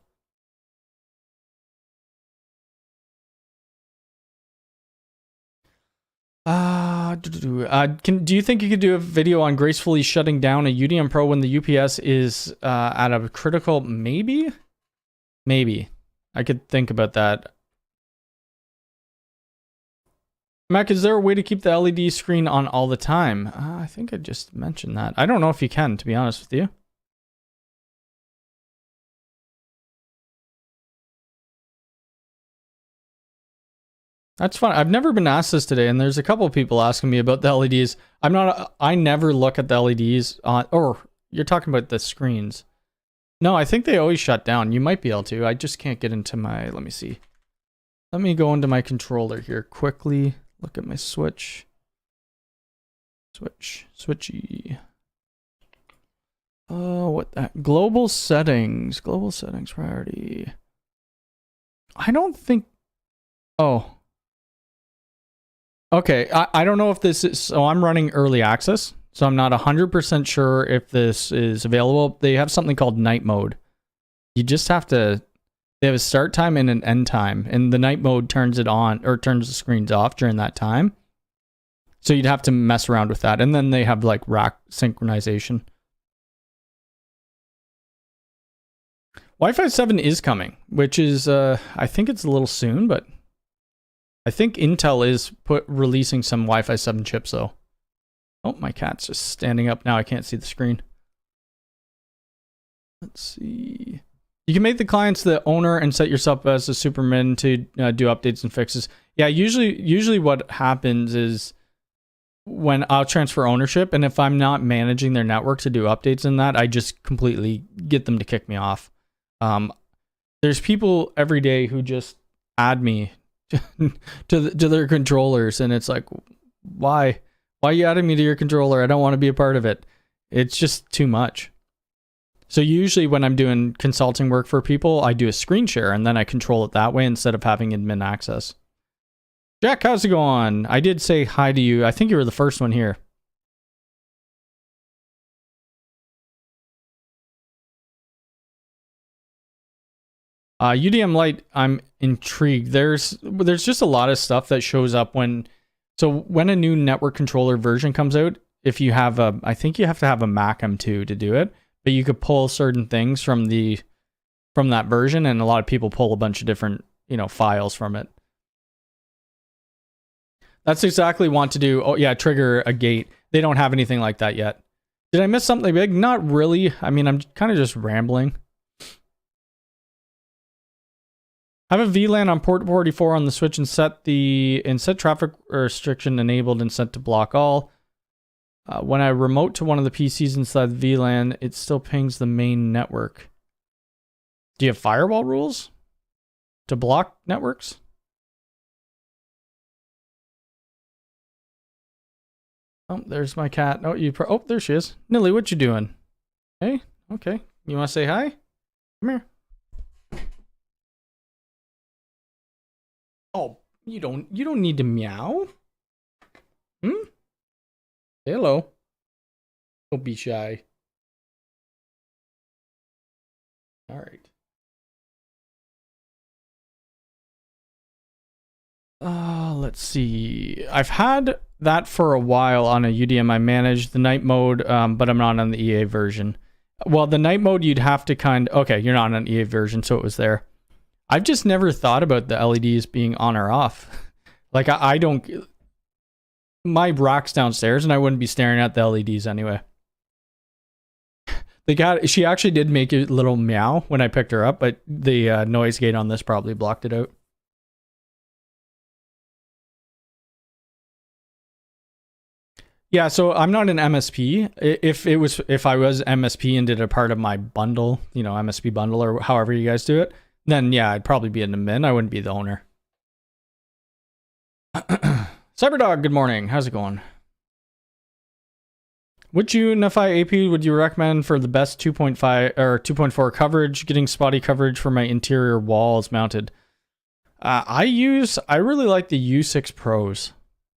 Do you think you could do a video on gracefully shutting down a UDM Pro when the UPS is at a critical? Maybe I could think about that. Mac, is there a way to keep the LED screen on all the time? I think I just mentioned that. I don't know if you can, to be honest with you. That's fun. I've never been asked this today, and there's a couple of people asking me about the LEDs. I never look at the LEDs on, or you're talking about the screens. No, I think they always shut down. You might be able to. I just can't get into my, let me see. Let me go into my controller here quickly. Look at my switch. Switchy. Oh, what that? Global settings priority. I don't think, oh. Okay, I don't know if this is, so I'm running early access, so I'm not 100% sure if this is available. They have something called night mode. You just have to, they have a start time and an end time, and the night mode turns it on, or turns the screens off during that time. So you'd have to mess around with that. And then they have like rack synchronization. Wi-Fi 7 is coming, which is, I think it's a little soon, but I think Intel is releasing some Wi-Fi 7 chips though. Oh, my cat's just standing up now. I can't see the screen. Let's see. You can make the clients the owner and set yourself as a superman to do updates and fixes. Yeah, usually what happens is when I'll transfer ownership, and if I'm not managing their network to do updates in that, I just completely get them to kick me off. There's people every day who just add me to their controllers, and it's like, why are you adding me to your controller? I don't want to be a part of it. It's just too much. So usually when I'm doing consulting work for people, I do a screen share and then I control it that way instead of having admin access. Jack, how's it going? I did say hi to you. I think you were the first one here. UDM Lite, I'm intrigued. There's just a lot of stuff that shows up when a new network controller version comes out, if you have I think you have to have a Mac M2 to do it, but you could pull certain things from that version, and a lot of people pull a bunch of different, files from it. That's exactly want to do. Oh yeah, trigger a gate. They don't have anything like that yet. Did I miss something big? Not really. I mean, I'm kind of just rambling. I have a VLAN on port 44 on the switch and set traffic restriction enabled and set to block all. When I remote to one of the PCs inside the VLAN, it still pings the main network. Do you have firewall rules to block networks? Oh, there's my cat. Oh, there she is. Nilly, what you doing? Hey, okay. You want to say hi? Come here. Oh, you don't need to meow. Hmm? Say hello. Don't be shy. All right. Let's see. I've had that for a while on a UDM. I managed the night mode, but I'm not on the EA version. Well, the night mode you'd have to okay, you're not on an EA version, so it was there. I've just never thought about the LEDs being on or off. Like I don't. My rack's downstairs, and I wouldn't be staring at the LEDs anyway. She actually did make a little meow when I picked her up, but the noise gate on this probably blocked it out. Yeah, so I'm not an MSP. If I was MSP and did a part of my bundle, MSP bundle or however you guys do it, then yeah, I'd probably be an admin. I wouldn't be the owner. Cyberdog, good morning. How's it going? Which UniFi AP would you recommend for the best 2.5 or 2.4 coverage? Getting spotty coverage for my interior walls mounted. I really like the U6 Pros.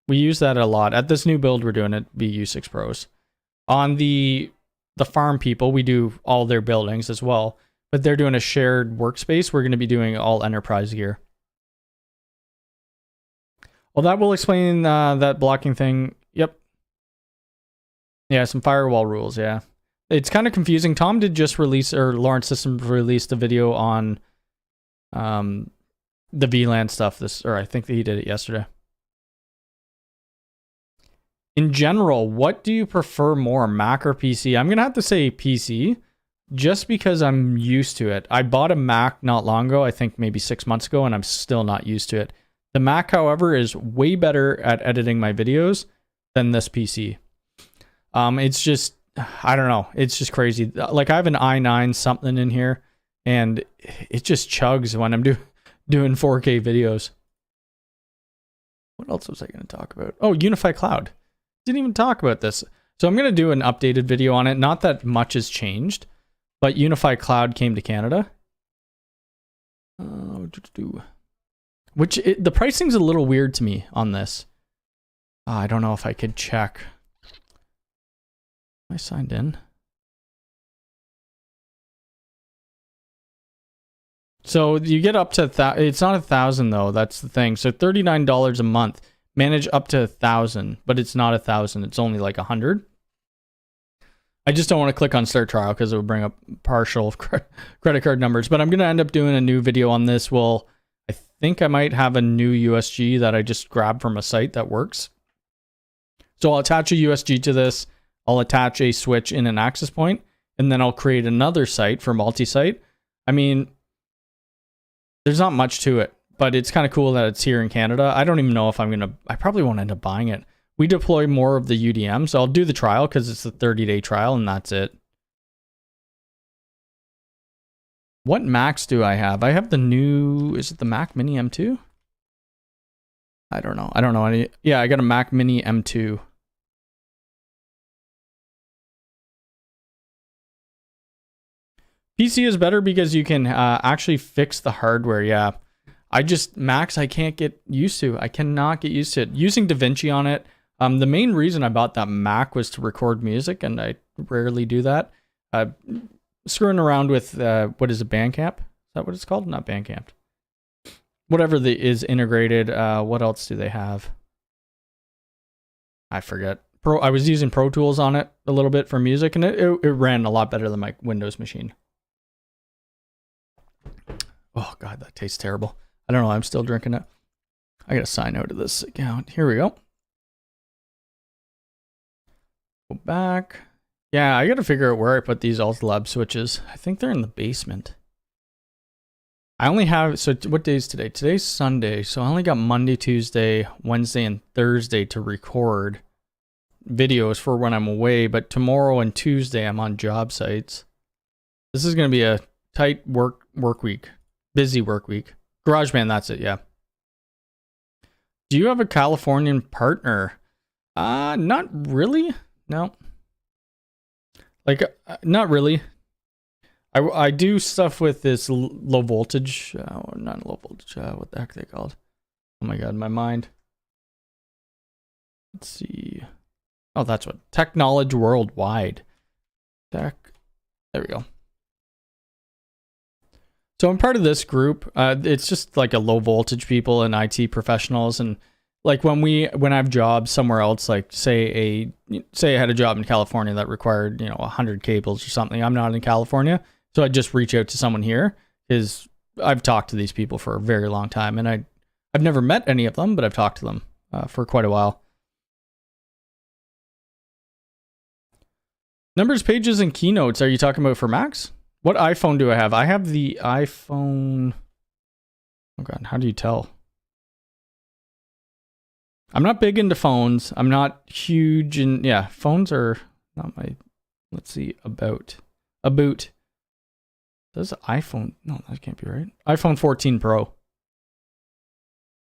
We use that a lot. At this new build we're doing, it be U6 Pros. On the farm people, we do all their buildings as well, but they're doing a shared workspace. We're going to be doing all enterprise gear. Well, that will explain that blocking thing. Yep. Yeah, some firewall rules, yeah. It's kind of confusing. Tom did just release, or Lawrence Systems released a video on the VLAN stuff, I think that he did it yesterday. In general, what do you prefer more, Mac or PC? I'm going to have to say PC, just because I'm used to it. I bought a Mac not long ago, I think maybe 6 months ago, and I'm still not used to it. The Mac, however, is way better at editing my videos than this PC. It's just, I don't know, it's just crazy. Like I have an i9 something in here, and it just chugs when I'm doing 4K videos. What else was I going to talk about? Oh, UniFi Cloud. Didn't even talk about this. So I'm going to do an updated video on it. Not that much has changed, but UniFi Cloud came to Canada. The pricing's a little weird to me on this. I don't know if I could check. Am I signed in? So you get up to it's not 1,000 though. That's the thing. So $39 a month. Manage up to 1,000, but it's not 1,000. It's only like 100. I just don't want to click on start trial because it would bring up partial credit card numbers. But I'm going to end up doing a new video on this. Well, I think I might have a new USG that I just grabbed from a site that works. So I'll attach a USG to this. I'll attach a switch in an access point, and then I'll create another site for multi-site. I mean, there's not much to it, but it's kind of cool that it's here in Canada. I don't even know if I probably won't end up buying it. We deploy more of the UDM, so I'll do the trial because it's a 30-day trial and that's it. What Macs do I have? I have the new, is it the Mac Mini M2? I don't know. I don't know any. Yeah, I got a Mac Mini M2. PC is better because you can actually fix the hardware. Yeah, Macs I can't get used to. I cannot get used to it. Using DaVinci on it. The main reason I bought that Mac was to record music, and I rarely do that. Screwing around with what is it, Bandcamp? Is that what it's called? Not Bandcamp. Whatever is integrated. What else do they have? I forget. I was using Pro Tools on it a little bit for music, and it ran a lot better than my Windows machine. Oh god, that tastes terrible. I don't know. I'm still drinking it. I gotta sign out of this account. Here we go. Go back. Yeah, I gotta figure out where I put these AltaLab switches. I think they're in the basement. I only have, so what day is today? Today's Sunday, so I only got Monday, Tuesday, Wednesday, and Thursday to record videos for when I'm away, but tomorrow and Tuesday I'm on job sites. This is gonna be a tight work week. Busy work week. GarageBand, that's it, yeah. Do you have a Californian partner? Not really. No. Like, not really. I do stuff with this low voltage, not low voltage, what the heck are they called? Oh my god, my mind. Let's see. Oh, that's what, Technology Worldwide. There we go. So I'm part of this group. It's just like a low voltage people and IT professionals, and like when I have jobs somewhere else, like say I had a job in California that required 100 cables or something. I'm not in California, so I just reach out to someone here because I've talked to these people for a very long time, and I've never met any of them, but I've talked to them for quite a while. Numbers, pages, and keynotes. Are you talking about for Macs? What iPhone do I have? I have the iPhone. Oh god, how do you tell? I'm not big into phones. I'm not huge in, yeah, phones are not my, let's see, about. Does iPhone, no, that can't be right. iPhone 14 Pro.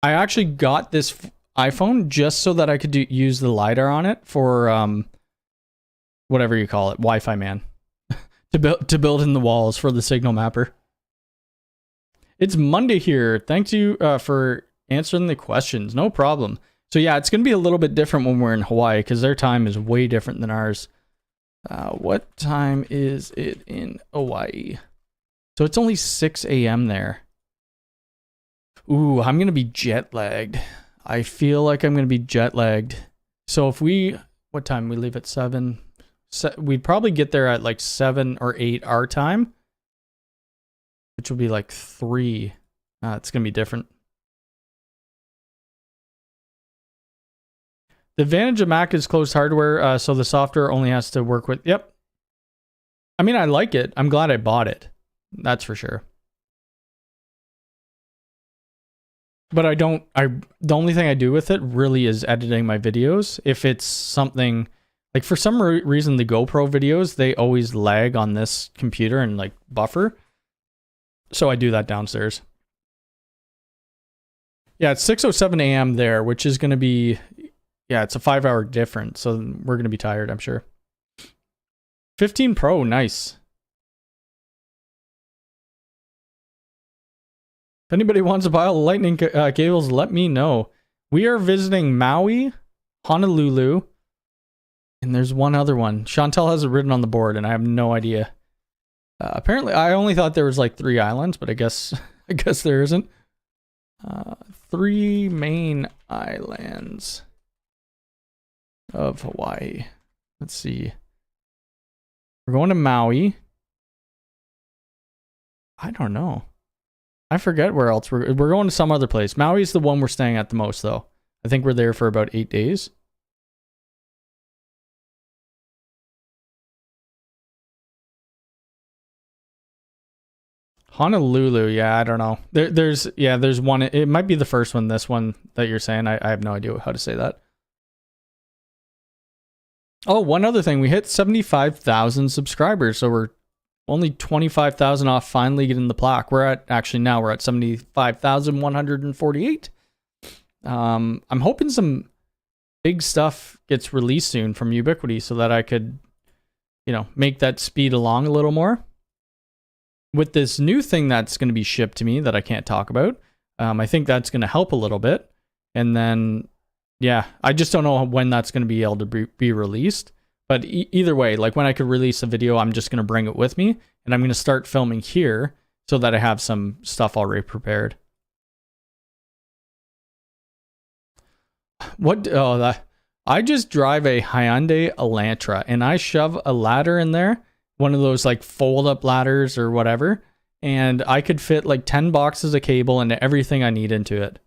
I actually got this iPhone just so that I could use the LiDAR on it for, whatever you call it, Wi-Fi man. to build in the walls for the signal mapper. It's Monday here. Thanks you for answering the questions. No problem. So yeah, it's going to be a little bit different when we're in Hawaii because their time is way different than ours. What time is it in Hawaii? So it's only 6 a.m. there. Ooh, I'm going to be jet lagged. I feel like I'm going to be jet lagged. So if what time? We leave at 7. We'd probably get there at like 7 or 8 our time, which will be like 3. It's going to be different. The advantage of Mac is closed hardware, so the software only has to work with, yep. I mean, I like it. I'm glad I bought it. That's for sure. But the only thing I do with it really is editing my videos. If it's something, like for some reason, the GoPro videos, they always lag on this computer and like buffer. So I do that downstairs. Yeah, it's 6:07 a.m. there, which is going to be, yeah, it's a 5-hour difference. So we're going to be tired, I'm sure. 15 Pro, nice. If anybody wants to buy all the lightning cables, let me know. We are visiting Maui, Honolulu, and there's one other one. Chantel has it written on the board, and I have no idea. Apparently, I only thought there was like 3 islands, but I guess there isn't. 3 main islands of Hawaii. Let's see. We're going to Maui. I don't know. I forget where else we're going to some other place. Maui's the one we're staying at the most, though. I think we're there for about 8 days. Honolulu, yeah, I don't know. There's one. It might be the first one. This one that you're saying, I have no idea how to say that. Oh, one other thing, we hit 75,000 subscribers, so we're only 25,000 off finally getting the plaque. We're at 75,148. I'm hoping some big stuff gets released soon from Ubiquiti so that I could, make that speed along a little more. With this new thing that's going to be shipped to me that I can't talk about, I think that's going to help a little bit. And then, yeah, I just don't know when that's going to be able to be released. But either way, like when I could release a video, I'm just going to bring it with me. And I'm going to start filming here so that I have some stuff already prepared. I just drive a Hyundai Elantra and I shove a ladder in there, one of those like fold up ladders or whatever, and I could fit like 10 boxes of cable and everything I need into it.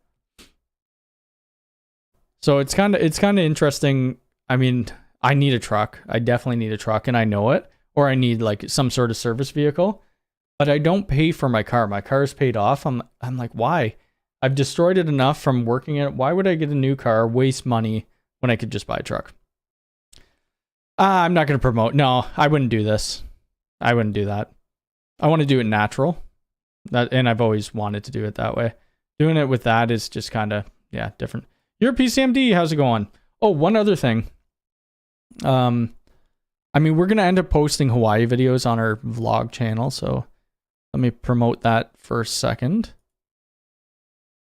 So it's kind of interesting. I mean, I need a truck. I definitely need a truck and I know it, or I need like some sort of service vehicle, but I don't pay for my car. My car is paid off. I'm like, why? I've destroyed it enough from working it. Why would I get a new car, waste money when I could just buy a truck? I'm not going to promote. No, I wouldn't do this. I wouldn't do that. I want to do it natural. And I've always wanted to do it that way. Doing it with that is just kind of, different. You're PCMD. How's it going? Oh, one other thing. We're going to end up posting Hawaii videos on our vlog channel. So let me promote that for a second.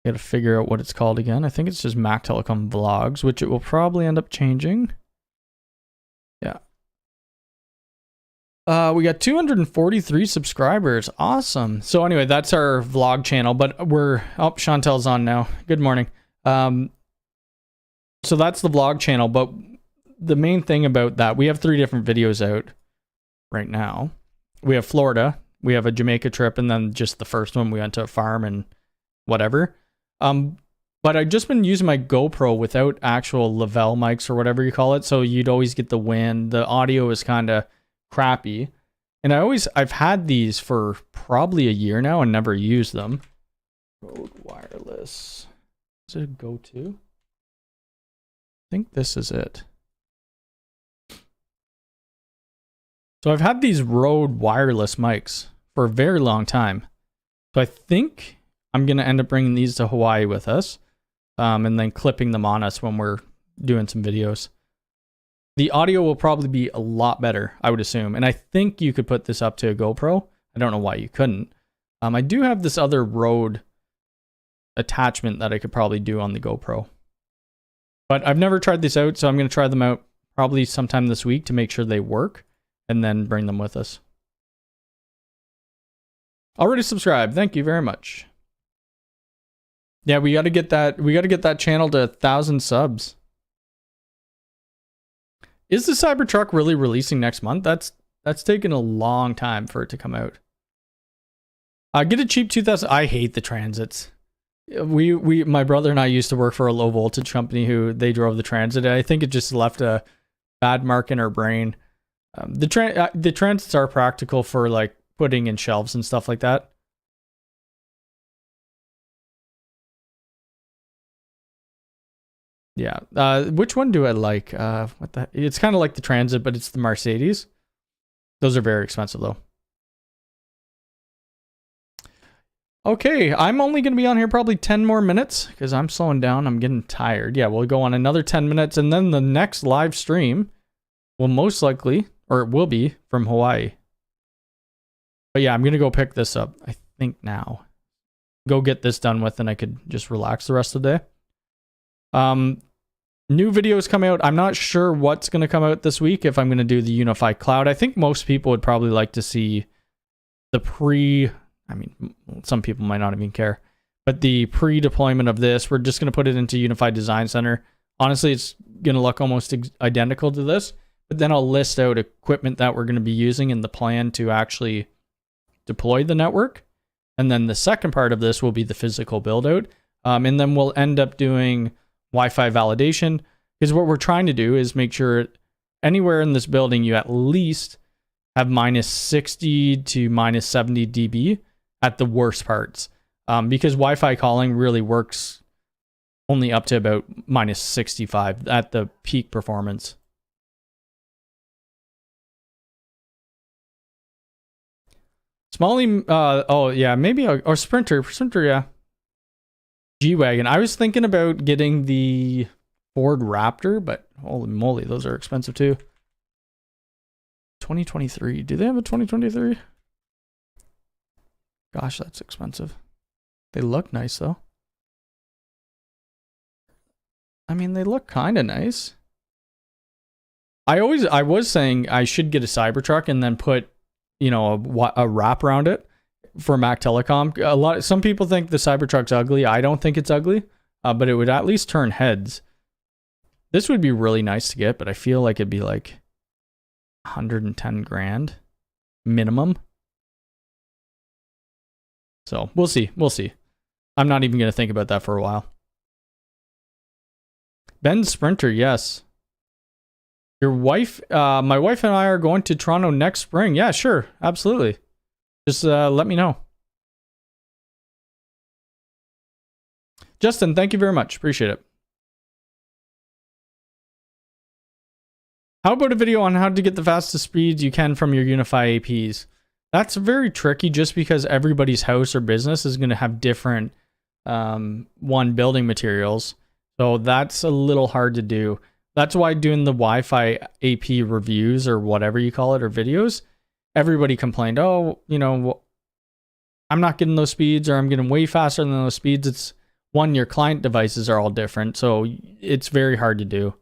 Got to figure out what it's called again. I think it's just Mac Telecom Vlogs, which it will probably end up changing. Yeah. We got 243 subscribers. Awesome. So anyway, that's our vlog channel, but Chantel's on now. Good morning. So that's the vlog channel, but the main thing about that, we have 3 different videos out right now. We have Florida, we have a Jamaica trip, and then just the first one, we went to a farm and whatever. But I've just been using my GoPro without actual Lavelle mics or whatever you call it. So you'd always get the wind. The audio is kind of crappy. And I've had these for probably a year now and never used them. Rode Wireless. Is it a go-to? I think this is it. So I've had these Rode Wireless mics for a very long time. So I think I'm going to end up bringing these to Hawaii with us, and then clipping them on us when we're doing some videos. The audio will probably be a lot better, I would assume. And I think you could put this up to a GoPro. I don't know why you couldn't. I do have this other Rode attachment that I could probably do on the GoPro. But I've never tried this out, so I'm going to try them out probably sometime this week to make sure they work, and then bring them with us. Already subscribed. Thank you very much. Yeah, we got to get that channel to 1,000 subs. Is the Cybertruck really releasing next month? That's taken a long time for it to come out. Get a cheap 2000. I hate the Transits. My brother and I used to work for a low voltage company who they drove the Transit. I think it just left a bad mark in our brain. The Transits are practical for like putting in shelves and stuff like that. Yeah. Which one do I like? It's kind of like the Transit, but it's the Mercedes. Those are very expensive though. Okay, I'm only going to be on here probably 10 more minutes because I'm slowing down. I'm getting tired. Yeah, we'll go on another 10 minutes and then the next live stream will most likely, or it will be, from Hawaii. But yeah, I'm going to go pick this up, I think now. Go get this done with and I could just relax the rest of the day. New videos come out. I'm not sure what's going to come out this week if I'm going to do the UniFi Cloud. I think most people would probably like to see the some people might not even care, but the pre-deployment of this, we're just going to put it into UniFi Design Center. Honestly, it's going to look almost identical to this, but then I'll list out equipment that we're going to be using in the plan to actually deploy the network. And then the second part of this will be the physical build out. And then we'll end up doing Wi-Fi validation, because what we're trying to do is make sure anywhere in this building you at least have minus 60 to minus 70 dB at the worst parts, because Wi-Fi calling really works only up to about minus 65 at the peak performance. Smalley, oh yeah, maybe, or Sprinter, yeah. G-Wagon. I was thinking about getting the Ford Raptor, but holy moly, those are expensive too. 2023. Do they have a 2023? Gosh, that's expensive. They look nice though. I mean, they look kind of nice. I was saying I should get a Cybertruck and then put, you know, a wrap around it for Mac Telecom. Some people think the Cybertruck's ugly. I don't think it's ugly, but it would at least turn heads. This would be really nice to get, but I feel like it'd be like 110 grand minimum. So we'll see. I'm not even going to think about that for a while. Ben's Sprinter, yes. Your wife, my wife and I are going to Toronto next spring. Yeah, sure. Absolutely. Just let me know. Justin, thank you very much. Appreciate it. How about a video on how to get the fastest speeds you can from your UniFi APs? That's very tricky just because everybody's house or business is going to have different building materials. So that's a little hard to do. That's why doing the Wi-Fi AP reviews or whatever you call it, or videos, everybody complained, oh, you know, I'm not getting those speeds, or I'm getting way faster than those speeds. It's one, your client devices are all different, so it's very hard to do.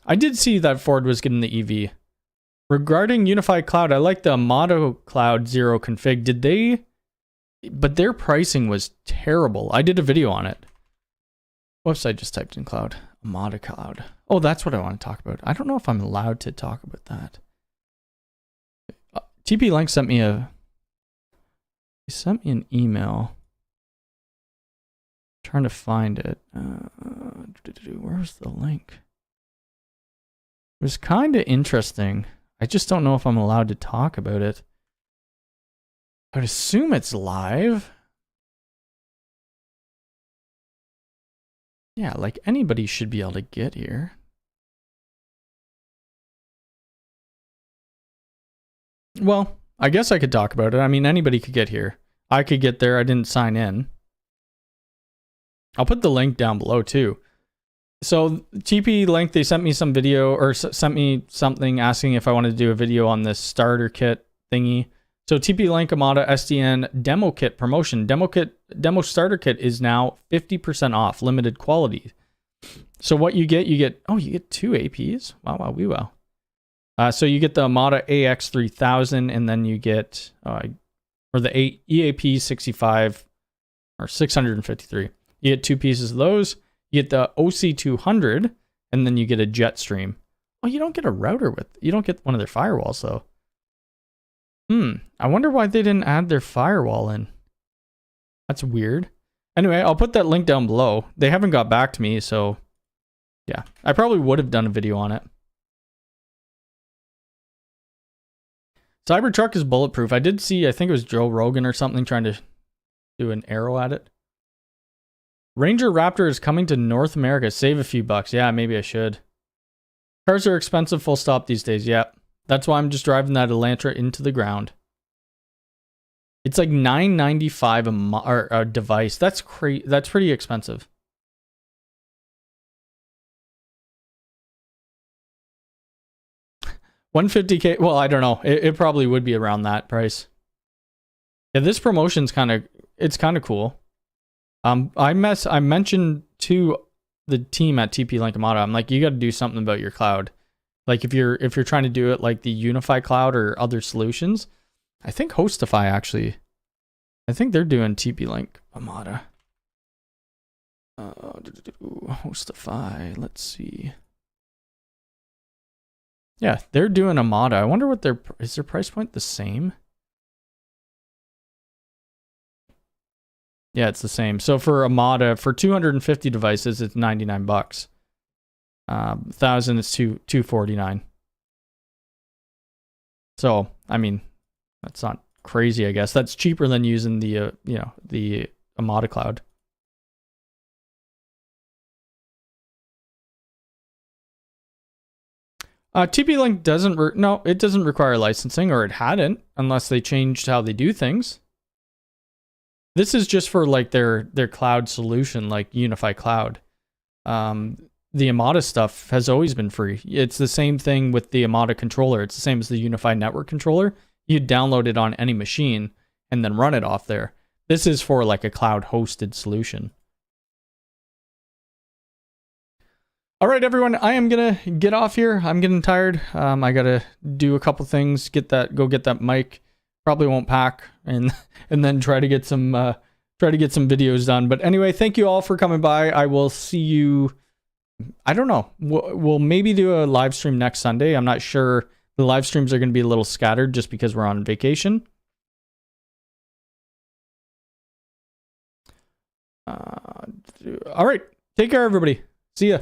I did see that Ford was getting the EV. Regarding UniFi Cloud, I like the Amato Cloud 0 config. But their pricing was terrible. I did a video on it. Whoops, I just typed in cloud. Amato Cloud. Oh, that's what I want to talk about. I don't know if I'm allowed to talk about that. TP-Link sent me an email. I'm trying to find it. Where's the link? It was kind of interesting. I just don't know if I'm allowed to talk about it. I would assume it's live. Yeah, like anybody should be able to get here. Well, I guess I could talk about it. I mean, anybody could get here. I could get there. I didn't sign in. I'll put the link down below too. So TP-Link, they sent me some video, or sent me something asking if I wanted to do a video on this starter kit thingy. So TP-Link Amato SDN demo kit promotion. Demo starter kit is now 50% off, limited quality. So what you get, you get two APs. Wow. So you get the Amato AX3000, and then you get, or the EAP 65 or 653. You get two pieces of those. You get the OC200, and then you get a Jetstream. Oh, you don't get a router you don't get one of their firewalls though. I wonder why they didn't add their firewall in. That's weird. Anyway, I'll put that link down below. They haven't got back to me, so yeah. I probably would have done a video on it. Cybertruck is bulletproof. I did see, I think it was Joe Rogan or something trying to do an arrow at it. Ranger Raptor is coming to North America. Save a few bucks. Yeah, maybe I should. Cars are expensive, full stop these days. Yeah. That's why I'm just driving that Elantra into the ground. It's like $9.95 a device. That's crazy. That's pretty expensive. $150K. Well, I don't know. It probably would be around that price. Yeah, this promotion's kind of cool. I mentioned too the team at TP-Link Amada, I'm like, you got to do something about your cloud. Like if you're trying to do it like the UniFi cloud or other solutions, I think Hostify actually, I think they're doing TP-Link Amada. Hostify, let's see. Yeah, they're doing Amada. I wonder what is their price point the same? Yeah, it's the same. So for Amada, for 250 devices, it's $99. 1,000 is $249. So, I mean, that's not crazy, I guess. That's cheaper than using the the Amada cloud. TP-Link doesn't it doesn't require licensing, or it hadn't, unless they changed how they do things. This is just for like their cloud solution, like UniFi Cloud. The Amada stuff has always been free. It's the same thing with the Amada controller. It's the same as the UniFi network controller. You download it on any machine and then run it off there. This is for like a cloud hosted solution. All right, everyone, I am gonna get off here. I'm getting tired. I gotta do a couple things, go get that mic. Probably won't pack, and then try to get some videos done. But anyway, thank you all for coming by. I will see you. I don't know. We'll maybe do a live stream next Sunday. I'm not sure. The live streams are going to be a little scattered just because we're on vacation. All right. Take care, everybody. See ya.